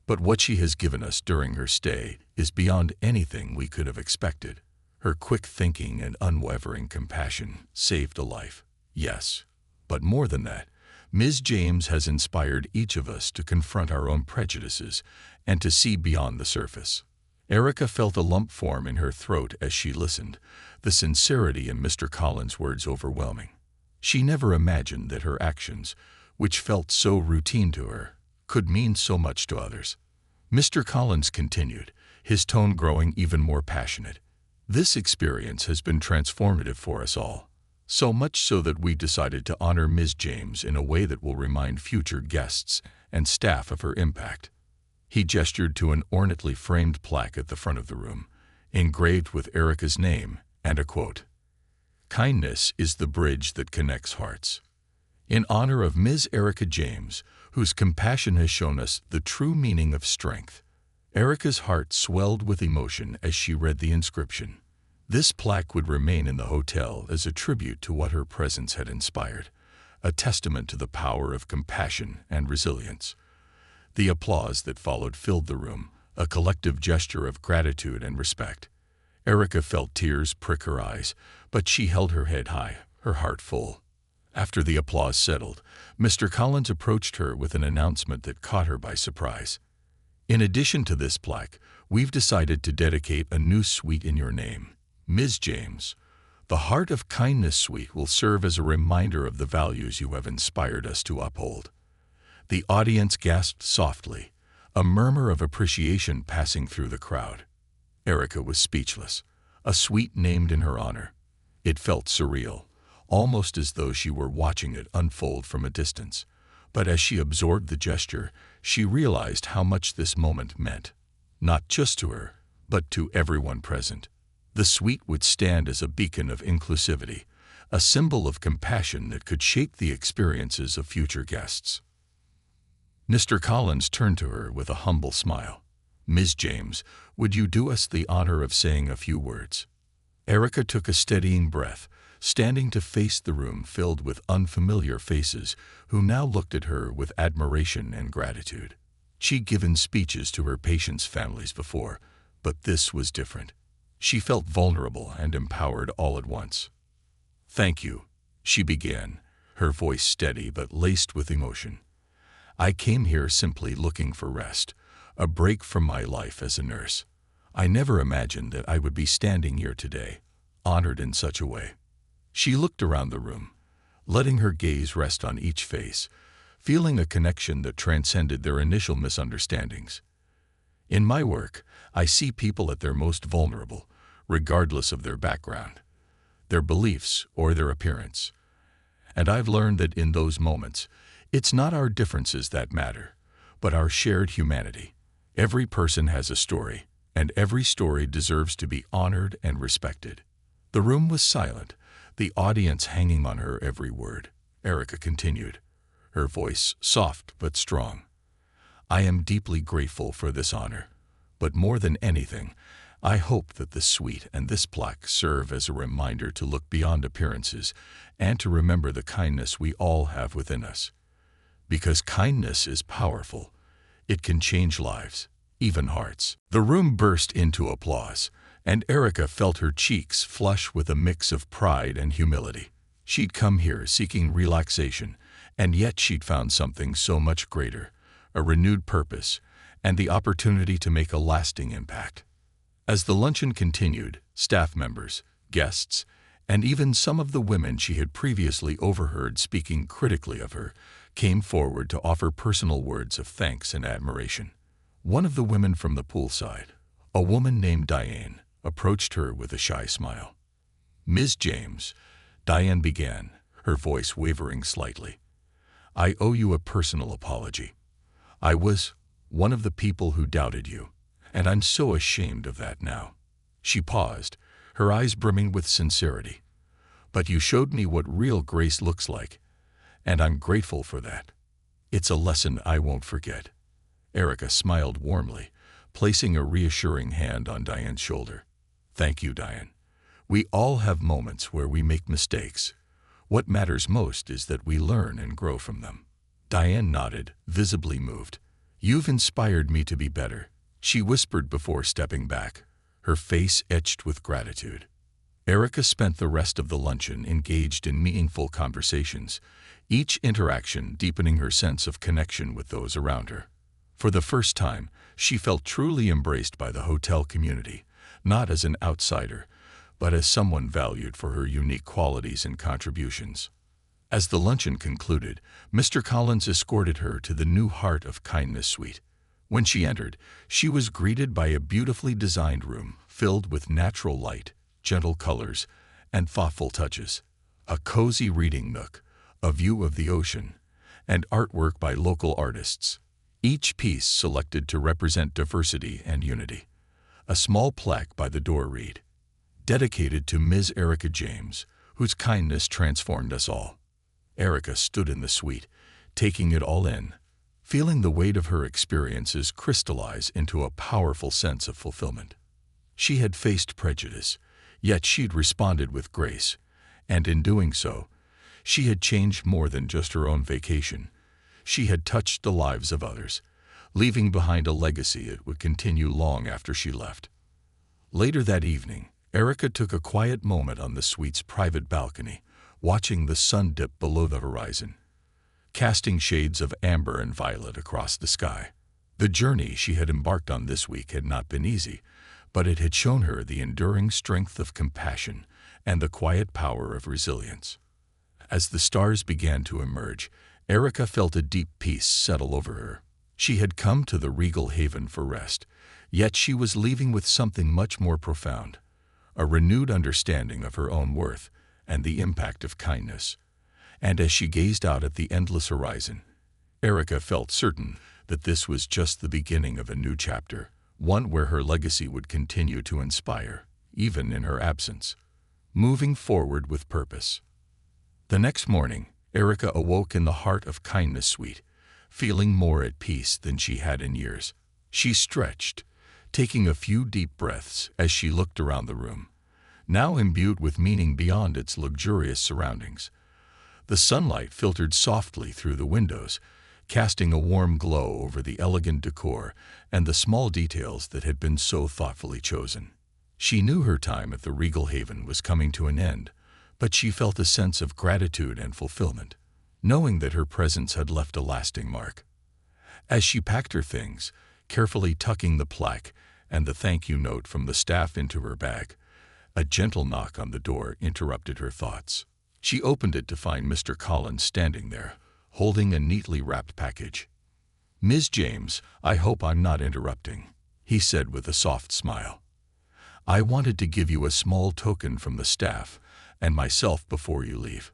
But what she has given us during her stay is beyond anything we could have expected. Her quick thinking and unwavering compassion saved a life. Yes, but more than that, Ms. James has inspired each of us to confront our own prejudices and to see beyond the surface. Erica felt a lump form in her throat as she listened, the sincerity in Mr. Collins' words overwhelming. She never imagined that her actions, which felt so routine to her, could mean so much to others. Mr. Collins continued, his tone growing even more passionate. "This experience has been transformative for us all, so much so that we decided to honor Ms. James in a way that will remind future guests and staff of her impact." He gestured to an ornately framed plaque at the front of the room, engraved with Erica's name and a quote, "Kindness is the bridge that connects hearts." In honor of Ms. Erica James, whose compassion has shown us the true meaning of strength. Erica's heart swelled with emotion as she read the inscription. This plaque would remain in the hotel as a tribute to what her presence had inspired, a testament to the power of compassion and resilience. The applause that followed filled the room, a collective gesture of gratitude and respect. Erica felt tears prick her eyes, but she held her head high, her heart full. After the applause settled, Mr. Collins approached her with an announcement that caught her by surprise. In addition to this plaque, we've decided to dedicate a new suite in your name. Ms. James, the Heart of Kindness Suite will serve as a reminder of the values you have inspired us to uphold. The audience gasped softly, a murmur of appreciation passing through the crowd. Erica was speechless, a suite named in her honor. It felt surreal, almost as though she were watching it unfold from a distance. But as she absorbed the gesture, she realized how much this moment meant, not just to her, but to everyone present. The suite would stand as a beacon of inclusivity, a symbol of compassion that could shape the experiences of future guests. Mr. Collins turned to her with a humble smile. Ms. James, would you do us the honor of saying a few words? Erica took a steadying breath, standing to face the room filled with unfamiliar faces who now looked at her with admiration and gratitude. She'd given speeches to her patients' families before, but this was different. She felt vulnerable and empowered all at once. Thank you, she began, her voice steady but laced with emotion. I came here simply looking for rest, a break from my life as a nurse. I never imagined that I would be standing here today, honored in such a way. She looked around the room, letting her gaze rest on each face, feeling a connection that transcended their initial misunderstandings. In my work, I see people at their most vulnerable, regardless of their background, their beliefs, or their appearance. And I've learned that in those moments, it's not our differences that matter, but our shared humanity. Every person has a story, and every story deserves to be honored and respected. The room was silent, the audience hanging on her every word. Erica continued, her voice soft but strong. I am deeply grateful for this honor, but more than anything, I hope that this suite and this plaque serve as a reminder to look beyond appearances and to remember the kindness we all have within us. Because kindness is powerful, it can change lives, even hearts. The room burst into applause, and Erica felt her cheeks flush with a mix of pride and humility. She'd come here seeking relaxation, and yet she'd found something so much greater, a renewed purpose, and the opportunity to make a lasting impact. As the luncheon continued, staff members, guests, and even some of the women she had previously overheard speaking critically of her came forward to offer personal words of thanks and admiration. One of the women from the poolside, a woman named Diane, approached her with a shy smile. Ms. James, Diane began, her voice wavering slightly. I owe you a personal apology. I was one of the people who doubted you, and I'm so ashamed of that now. She paused, her eyes brimming with sincerity. But you showed me what real grace looks like, and I'm grateful for that. It's a lesson I won't forget. Erica smiled warmly, placing a reassuring hand on Diane's shoulder. Thank you, Diane. We all have moments where we make mistakes. What matters most is that we learn and grow from them. Diane nodded, visibly moved. You've inspired me to be better, she whispered before stepping back, her face etched with gratitude. Erica spent the rest of the luncheon engaged in meaningful conversations, each interaction deepening her sense of connection with those around her. For the first time, she felt truly embraced by the hotel community, not as an outsider, but as someone valued for her unique qualities and contributions. As the luncheon concluded, Mr. Collins escorted her to the new Heart of Kindness suite. When she entered, she was greeted by a beautifully designed room filled with natural light, gentle colors, and thoughtful touches. A cozy reading nook, a view of the ocean, and artwork by local artists, each piece selected to represent diversity and unity. A small plaque by the door read, "Dedicated to Ms. Erica James, whose kindness transformed us all." Erica stood in the suite, taking it all in, feeling the weight of her experiences crystallize into a powerful sense of fulfillment. She had faced prejudice, yet she'd responded with grace, and in doing so, she had changed more than just her own vacation. She had touched the lives of others, leaving behind a legacy that would continue long after she left. Later that evening, Erica took a quiet moment on the suite's private balcony, watching the sun dip below the horizon, casting shades of amber and violet across the sky. The journey she had embarked on this week had not been easy, but it had shown her the enduring strength of compassion and the quiet power of resilience. As the stars began to emerge, Erica felt a deep peace settle over her. She had come to the regal haven for rest, yet she was leaving with something much more profound, a renewed understanding of her own worth and the impact of kindness. And as she gazed out at the endless horizon, Erica felt certain that this was just the beginning of a new chapter, one where her legacy would continue to inspire, even in her absence, moving forward with purpose. The next morning, Erica awoke in the Heart of Kindness suite, feeling more at peace than she had in years. She stretched, taking a few deep breaths as she looked around the room, now imbued with meaning beyond its luxurious surroundings. The sunlight filtered softly through the windows, casting a warm glow over the elegant decor and the small details that had been so thoughtfully chosen. She knew her time at the Regal Haven was coming to an end, but she felt a sense of gratitude and fulfillment, knowing that her presence had left a lasting mark. As she packed her things, carefully tucking the plaque and the thank you note from the staff into her bag, a gentle knock on the door interrupted her thoughts. She opened it to find Mr. Collins standing there, holding a neatly wrapped package. "Ms. James, I hope I'm not interrupting," he said with a soft smile. "I wanted to give you a small token from the staff and myself before you leave."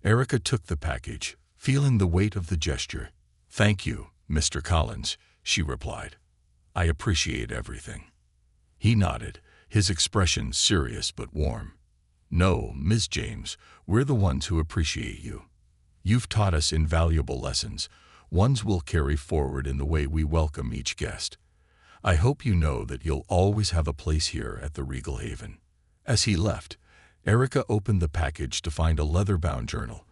Erica took the package, feeling the weight of the gesture. "Thank you, Mr. Collins," she replied. "I appreciate everything." He nodded, his expression serious but warm. "No, Ms. James, we're the ones who appreciate you. You've taught us invaluable lessons, ones we'll carry forward in the way we welcome each guest. I hope you know that you'll always have a place here at the Regal Haven." As he left, Erica opened the package to find a leather-bound journal,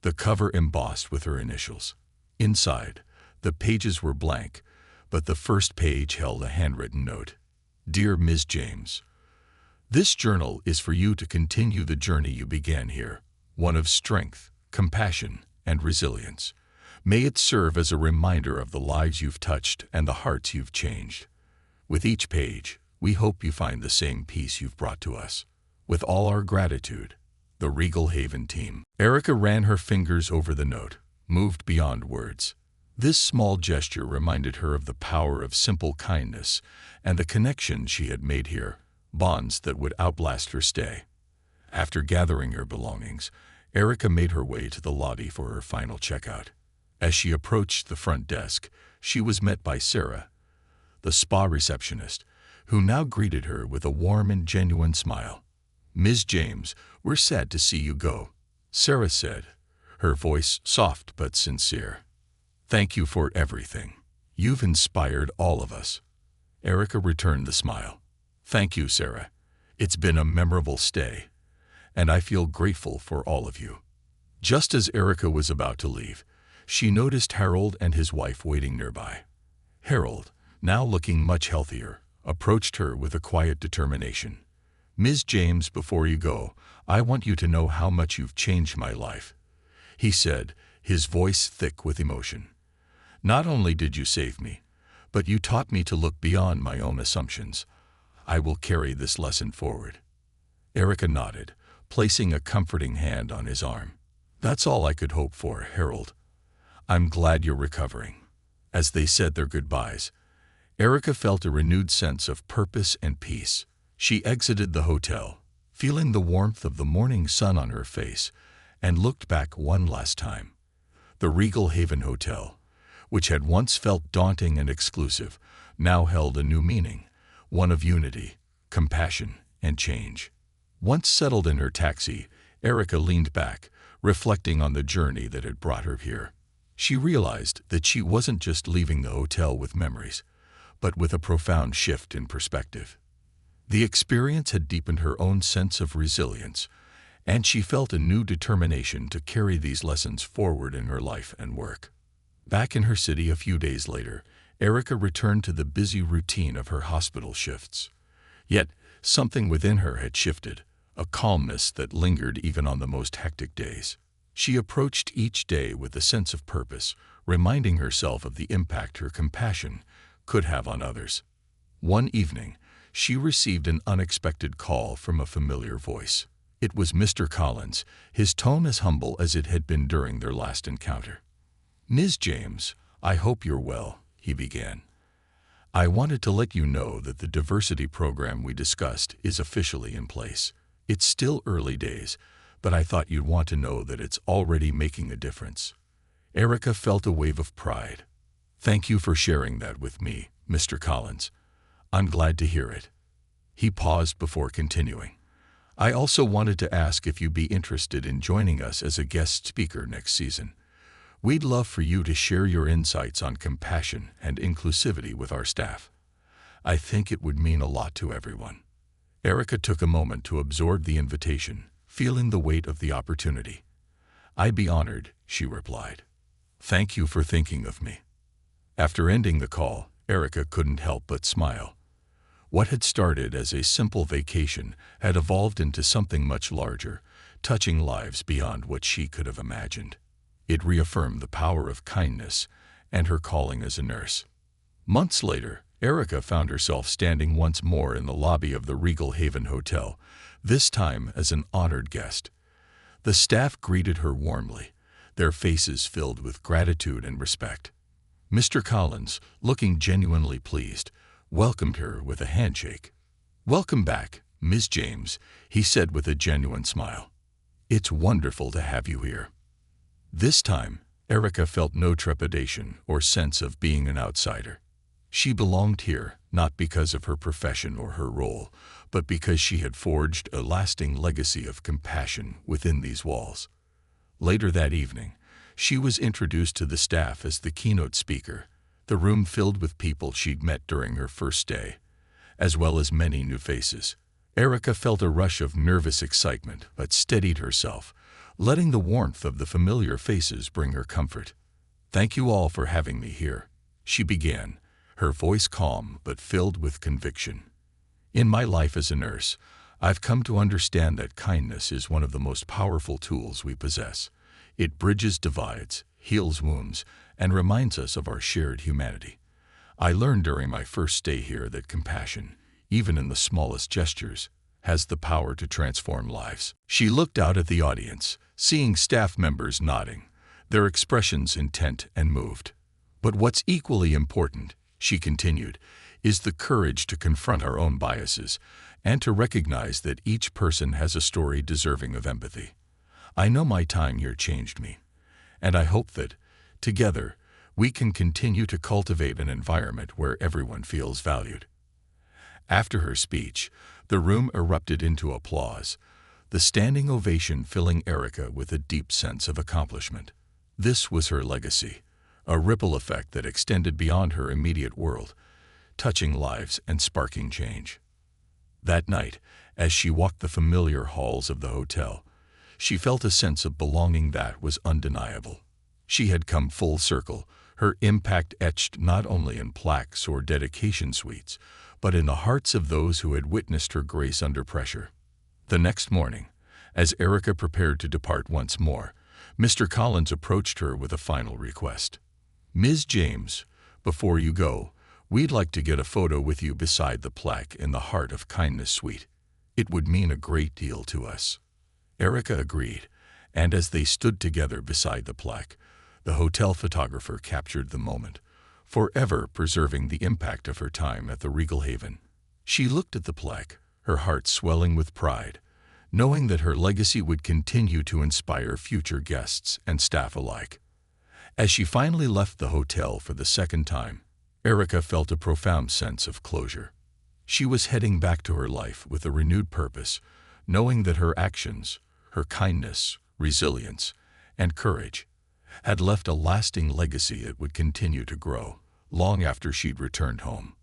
the cover embossed with her initials. Inside, the pages were blank, but the first page held a handwritten note. "Dear Ms. James, this journal is for you to continue the journey you began here, one of strength, compassion, and resilience. May it serve as a reminder of the lives you've touched and the hearts you've changed. With each page, we hope you find the same peace you've brought to us. With all our gratitude, the Regal Haven team." Erica ran her fingers over the note, moved beyond words. This small gesture reminded her of the power of simple kindness and the connection she had made here, bonds that would outlast her stay. After gathering her belongings, Erica made her way to the lobby for her final checkout. As she approached the front desk, she was met by Sarah, the spa receptionist, who now greeted her with a warm and genuine smile. "Ms. James, we're sad to see you go," Sarah said, her voice soft but sincere. "Thank you for everything. You've inspired all of us." Erica returned the smile. "Thank you, Sarah. It's been a memorable stay, and I feel grateful for all of you." Just as Erica was about to leave, she noticed Harold and his wife waiting nearby. Harold, now looking much healthier, approached her with a quiet determination. "Ms. James, before you go, I want you to know how much you've changed my life," he said, his voice thick with emotion. "Not only did you save me, but you taught me to look beyond my own assumptions. I will carry this lesson forward." Erica nodded, placing a comforting hand on his arm. "That's all I could hope for, Harold. I'm glad you're recovering." As they said their goodbyes, Erica felt a renewed sense of purpose and peace. She exited the hotel, feeling the warmth of the morning sun on her face, and looked back one last time. The Regal Haven Hotel, which had once felt daunting and exclusive, now held a new meaning, one of unity, compassion, and change. Once settled in her taxi, Erica leaned back, reflecting on the journey that had brought her here. She realized that she wasn't just leaving the hotel with memories, but with a profound shift in perspective. The experience had deepened her own sense of resilience, and she felt a new determination to carry these lessons forward in her life and work. Back in her city a few days later, Erica returned to the busy routine of her hospital shifts. Yet, something within her had shifted, a calmness that lingered even on the most hectic days. She approached each day with a sense of purpose, reminding herself of the impact her compassion could have on others. One evening, she received an unexpected call from a familiar voice. It was Mr. Collins, his tone as humble as it had been during their last encounter. "Ms. James, I hope you're well," he began. "I wanted to let you know that the diversity program we discussed is officially in place. It's still early days, but I thought you'd want to know that it's already making a difference." Erica felt a wave of pride. "Thank you for sharing that with me, Mr. Collins. I'm glad to hear it." He paused before continuing. "I also wanted to ask if you'd be interested in joining us as a guest speaker next season. We'd love for you to share your insights on compassion and inclusivity with our staff. I think it would mean a lot to everyone." Erica took a moment to absorb the invitation, feeling the weight of the opportunity. "I'd be honored," she replied. "Thank you for thinking of me." After ending the call, Erica couldn't help but smile. What had started as a simple vacation had evolved into something much larger, touching lives beyond what she could have imagined. It reaffirmed the power of kindness and her calling as a nurse. Months later, Erica found herself standing once more in the lobby of the Regal Haven Hotel, this time as an honored guest. The staff greeted her warmly, their faces filled with gratitude and respect. Mr. Collins, looking genuinely pleased, welcomed her with a handshake. "Welcome back, Ms. James," he said with a genuine smile. "It's wonderful to have you here." This time, Erica felt no trepidation or sense of being an outsider. She belonged here not because of her profession or her role, but because she had forged a lasting legacy of compassion within these walls. Later that evening, she was introduced to the staff as the keynote speaker, the room filled with people she'd met during her first day, as well as many new faces. Erica felt a rush of nervous excitement but steadied herself, letting the warmth of the familiar faces bring her comfort. "Thank you all for having me here," she began, her voice calm but filled with conviction. "In my life as a nurse, I've come to understand that kindness is one of the most powerful tools we possess. It bridges divides, heals wounds, and reminds us of our shared humanity. I learned during my first stay here that compassion, even in the smallest gestures, has the power to transform lives." She looked out at the audience, seeing staff members nodding, their expressions intent and moved. "But what's equally important," she continued, "is the courage to confront our own biases and to recognize that each person has a story deserving of empathy. I know my time here changed me, and I hope that, together, we can continue to cultivate an environment where everyone feels valued." After her speech, the room erupted into applause, the standing ovation filling Erica with a deep sense of accomplishment. This was her legacy, a ripple effect that extended beyond her immediate world, touching lives and sparking change. That night, as she walked the familiar halls of the hotel, she felt a sense of belonging that was undeniable. She had come full circle, her impact etched not only in plaques or dedication suites, but in the hearts of those who had witnessed her grace under pressure. The next morning, as Erica prepared to depart once more, Mr. Collins approached her with a final request. "Ms. James, before you go, we'd like to get a photo with you beside the plaque in the Heart of Kindness suite. It would mean a great deal to us." Erica agreed, and as they stood together beside the plaque, the hotel photographer captured the moment, forever preserving the impact of her time at the Regal Haven. She looked at the plaque, her heart swelling with pride, knowing that her legacy would continue to inspire future guests and staff alike. As she finally left the hotel for the second time, Erica felt a profound sense of closure. She was heading back to her life with a renewed purpose, knowing that her actions, her kindness, resilience, and courage had left a lasting legacy that would continue to grow long after she'd returned home.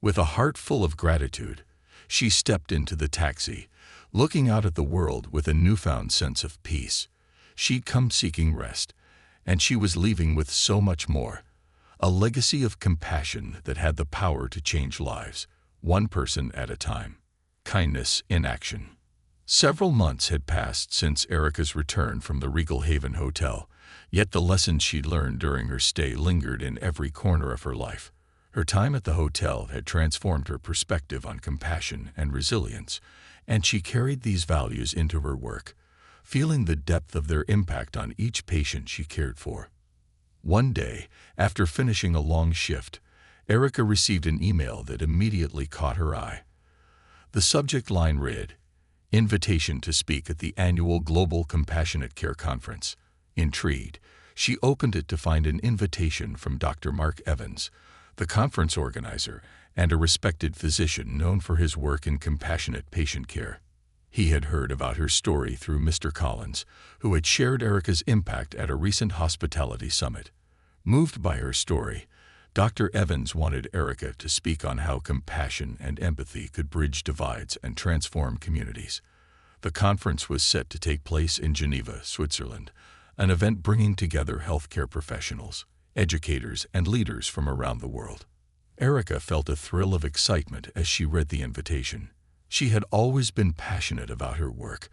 With a heart full of gratitude, she stepped into the taxi, looking out at the world with a newfound sense of peace. She'd come seeking rest, and she was leaving with so much more, a legacy of compassion that had the power to change lives, one person at a time. Kindness in action. Several months had passed since Erica's return from the Regal Haven Hotel, yet the lessons she'd learned during her stay lingered in every corner of her life. Her time at the hotel had transformed her perspective on compassion and resilience, and she carried these values into her work, feeling the depth of their impact on each patient she cared for. One day, after finishing a long shift, Erica received an email that immediately caught her eye. The subject line read, "Invitation to speak at the annual Global Compassionate Care Conference." Intrigued, she opened it to find an invitation from Dr. Mark Evans, the conference organizer and a respected physician known for his work in compassionate patient care. He had heard about her story through Mr. Collins, who had shared Erica's impact at a recent hospitality summit. Moved by her story, Dr. Evans wanted Erica to speak on how compassion and empathy could bridge divides and transform communities. The conference was set to take place in Geneva, Switzerland, an event bringing together healthcare professionals, educators, and leaders from around the world. Erica felt a thrill of excitement as she read the invitation. She had always been passionate about her work,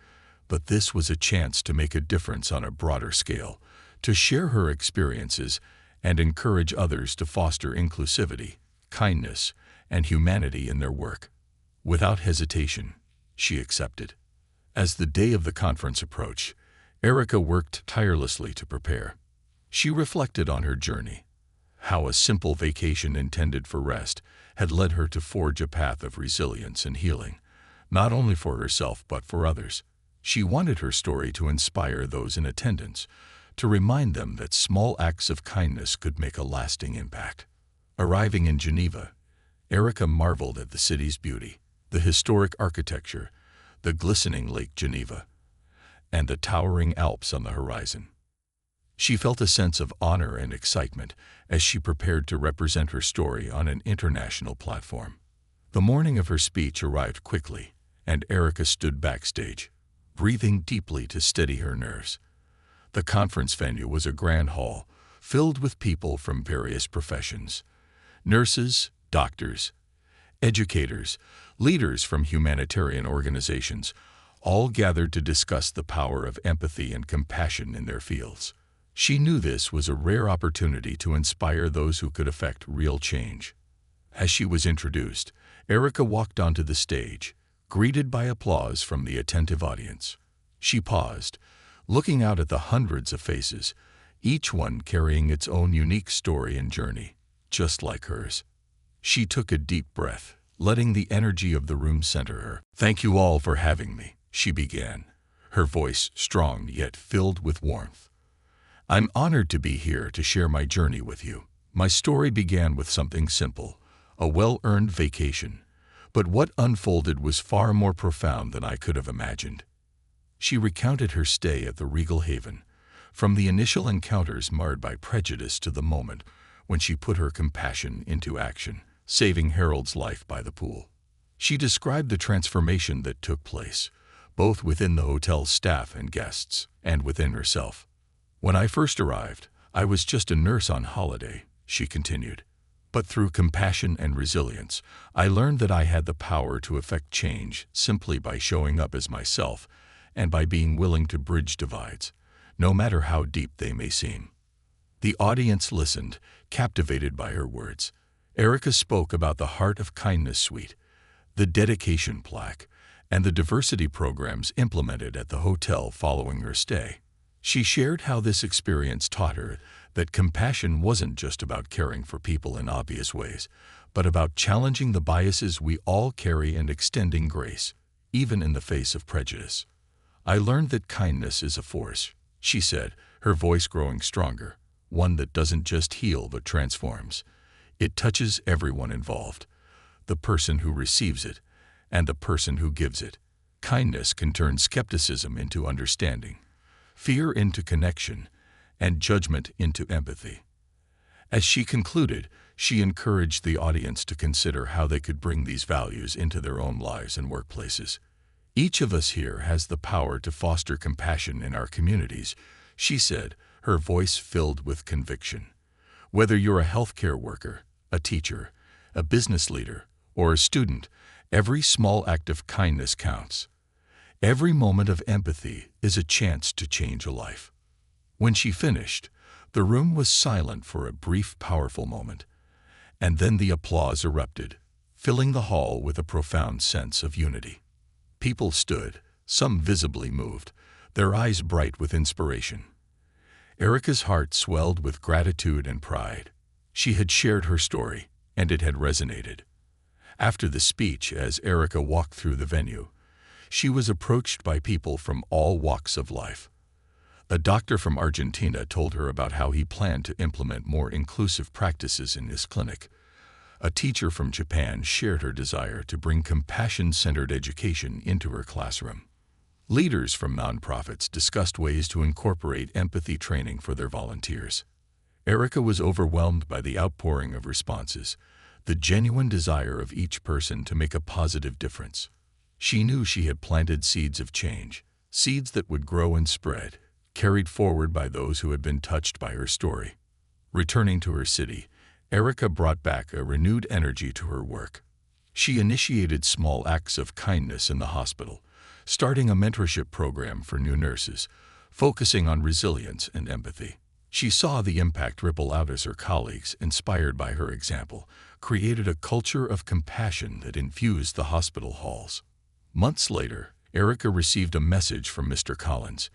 but this was a chance to make a difference on a broader scale, to share her experiences and encourage others to foster inclusivity, kindness, and humanity in their work. Without hesitation, she accepted. As the day of the conference approached, Erica worked tirelessly to prepare. She reflected on her journey, how a simple vacation intended for rest had led her to forge a path of resilience and healing, not only for herself but for others. She wanted her story to inspire those in attendance, to remind them that small acts of kindness could make a lasting impact. Arriving in Geneva, Erica marveled at the city's beauty, the historic architecture, the glistening Lake Geneva, and the towering Alps on the horizon. She felt a sense of honor and excitement as she prepared to represent her story on an international platform. The morning of her speech arrived quickly, and Erica stood backstage, breathing deeply to steady her nerves. The conference venue was a grand hall filled with people from various professions: nurses, doctors, educators, leaders from humanitarian organizations, all gathered to discuss the power of empathy and compassion in their fields. She knew this was a rare opportunity to inspire those who could effect real change. As she was introduced, Erica walked onto the stage, greeted by applause from the attentive audience. She paused, looking out at the hundreds of faces, each one carrying its own unique story and journey, just like hers. She took a deep breath, letting the energy of the room center her. "Thank you all for having me," she began, her voice strong yet filled with warmth. "I'm honored to be here to share my journey with you. My story began with something simple, a well-earned vacation, but what unfolded was far more profound than I could have imagined." She recounted her stay at the Regal Haven, from the initial encounters marred by prejudice to the moment when she put her compassion into action, saving Harold's life by the pool. She described the transformation that took place, both within the hotel's staff and guests, and within herself. "When I first arrived, I was just a nurse on holiday," she continued. "But through compassion and resilience, I learned that I had the power to effect change simply by showing up as myself and by being willing to bridge divides, no matter how deep they may seem." The audience listened, captivated by her words. Erica spoke about the Heart of Kindness Suite, the dedication plaque, and the diversity programs implemented at the hotel following her stay. She shared how this experience taught her that compassion wasn't just about caring for people in obvious ways, but about challenging the biases we all carry and extending grace, even in the face of prejudice. "I learned that kindness is a force," she said, her voice growing stronger, "one that doesn't just heal but transforms. It touches everyone involved, the person who receives it and the person who gives it. Kindness can turn skepticism into understanding, fear into connection, and judgment into empathy." As she concluded, she encouraged the audience to consider how they could bring these values into their own lives and workplaces. "Each of us here has the power to foster compassion in our communities," she said, her voice filled with conviction. "Whether you're a healthcare worker, a teacher, a business leader, or a student, every small act of kindness counts. Every moment of empathy is a chance to change a life. When she finished, the room was silent for a brief, powerful moment, and then the applause erupted, filling the hall with a profound sense of unity. People stood, some visibly moved, their eyes bright with inspiration. Erica's heart swelled with gratitude and pride. She had shared her story, and it had resonated. After the speech, as Erica walked through the venue, she was approached by people from all walks of life. A doctor from Argentina told her about how he planned to implement more inclusive practices in his clinic. A teacher from Japan shared her desire to bring compassion-centered education into her classroom. Leaders from nonprofits discussed ways to incorporate empathy training for their volunteers. Erica was overwhelmed by the outpouring of responses, the genuine desire of each person to make a positive difference. She knew she had planted seeds of change, seeds that would grow and spread, carried forward by those who had been touched by her story. Returning to her city, Erica brought back a renewed energy to her work. She initiated small acts of kindness in the hospital, starting a mentorship program for new nurses, focusing on resilience and empathy. She saw the impact ripple out as her colleagues, inspired by her example, created a culture of compassion that infused the hospital halls. Months later, Erica received a message from Mr. Collins.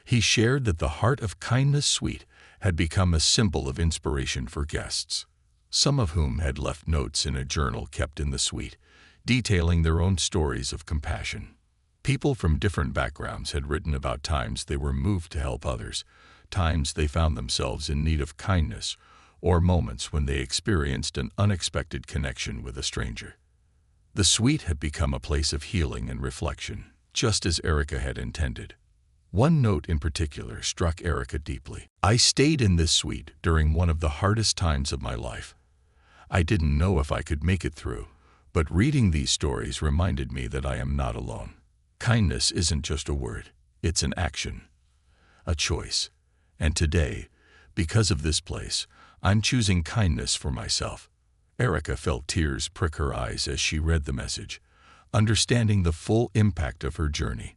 He shared that the Heart of Kindness suite had become a symbol of inspiration for guests, some of whom had left notes in a journal kept in the suite, detailing their own stories of compassion. People from different backgrounds had written about times they were moved to help others, times they found themselves in need of kindness, or moments when they experienced an unexpected connection with a stranger. The suite had become a place of healing and reflection, just as Erica had intended. One note in particular struck Erica deeply. "I stayed in this suite during one of the hardest times of my life. I didn't know if I could make it through, but reading these stories reminded me that I am not alone. Kindness isn't just a word, it's an action, a choice. And today, because of this place, I'm choosing kindness for myself." Erica felt tears prick her eyes as she read the message, understanding the full impact of her journey.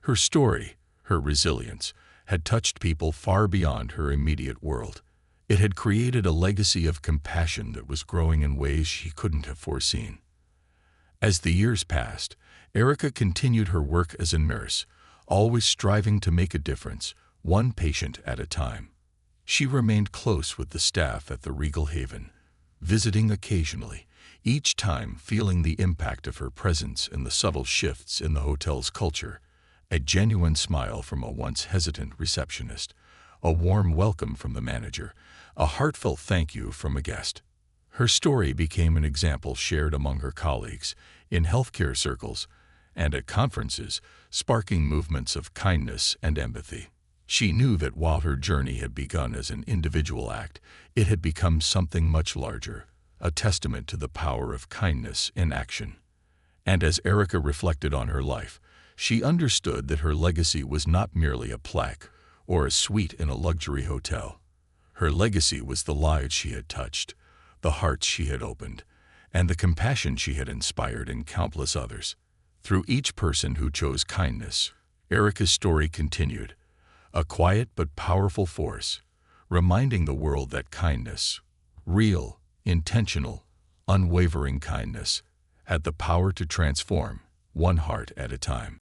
Her story, her resilience, had touched people far beyond her immediate world. It had created a legacy of compassion that was growing in ways she couldn't have foreseen. As the years passed, Erica continued her work as a nurse, always striving to make a difference, one patient at a time. She remained close with the staff at the Regal Haven, visiting occasionally, each time feeling the impact of her presence and the subtle shifts in the hotel's culture. A genuine smile from a once hesitant receptionist, a warm welcome from the manager, a heartfelt thank you from a guest. Her story became an example shared among her colleagues, in healthcare circles, and at conferences, sparking movements of kindness and empathy. She knew that while her journey had begun as an individual act, it had become something much larger, a testament to the power of kindness in action. And as Erica reflected on her life, she understood that her legacy was not merely a plaque or a suite in a luxury hotel. Her legacy was the lives she had touched, the hearts she had opened, and the compassion she had inspired in countless others. Through each person who chose kindness, Erica's story continued, a quiet but powerful force, reminding the world that kindness, real, intentional, unwavering kindness, had the power to transform, one heart at a time.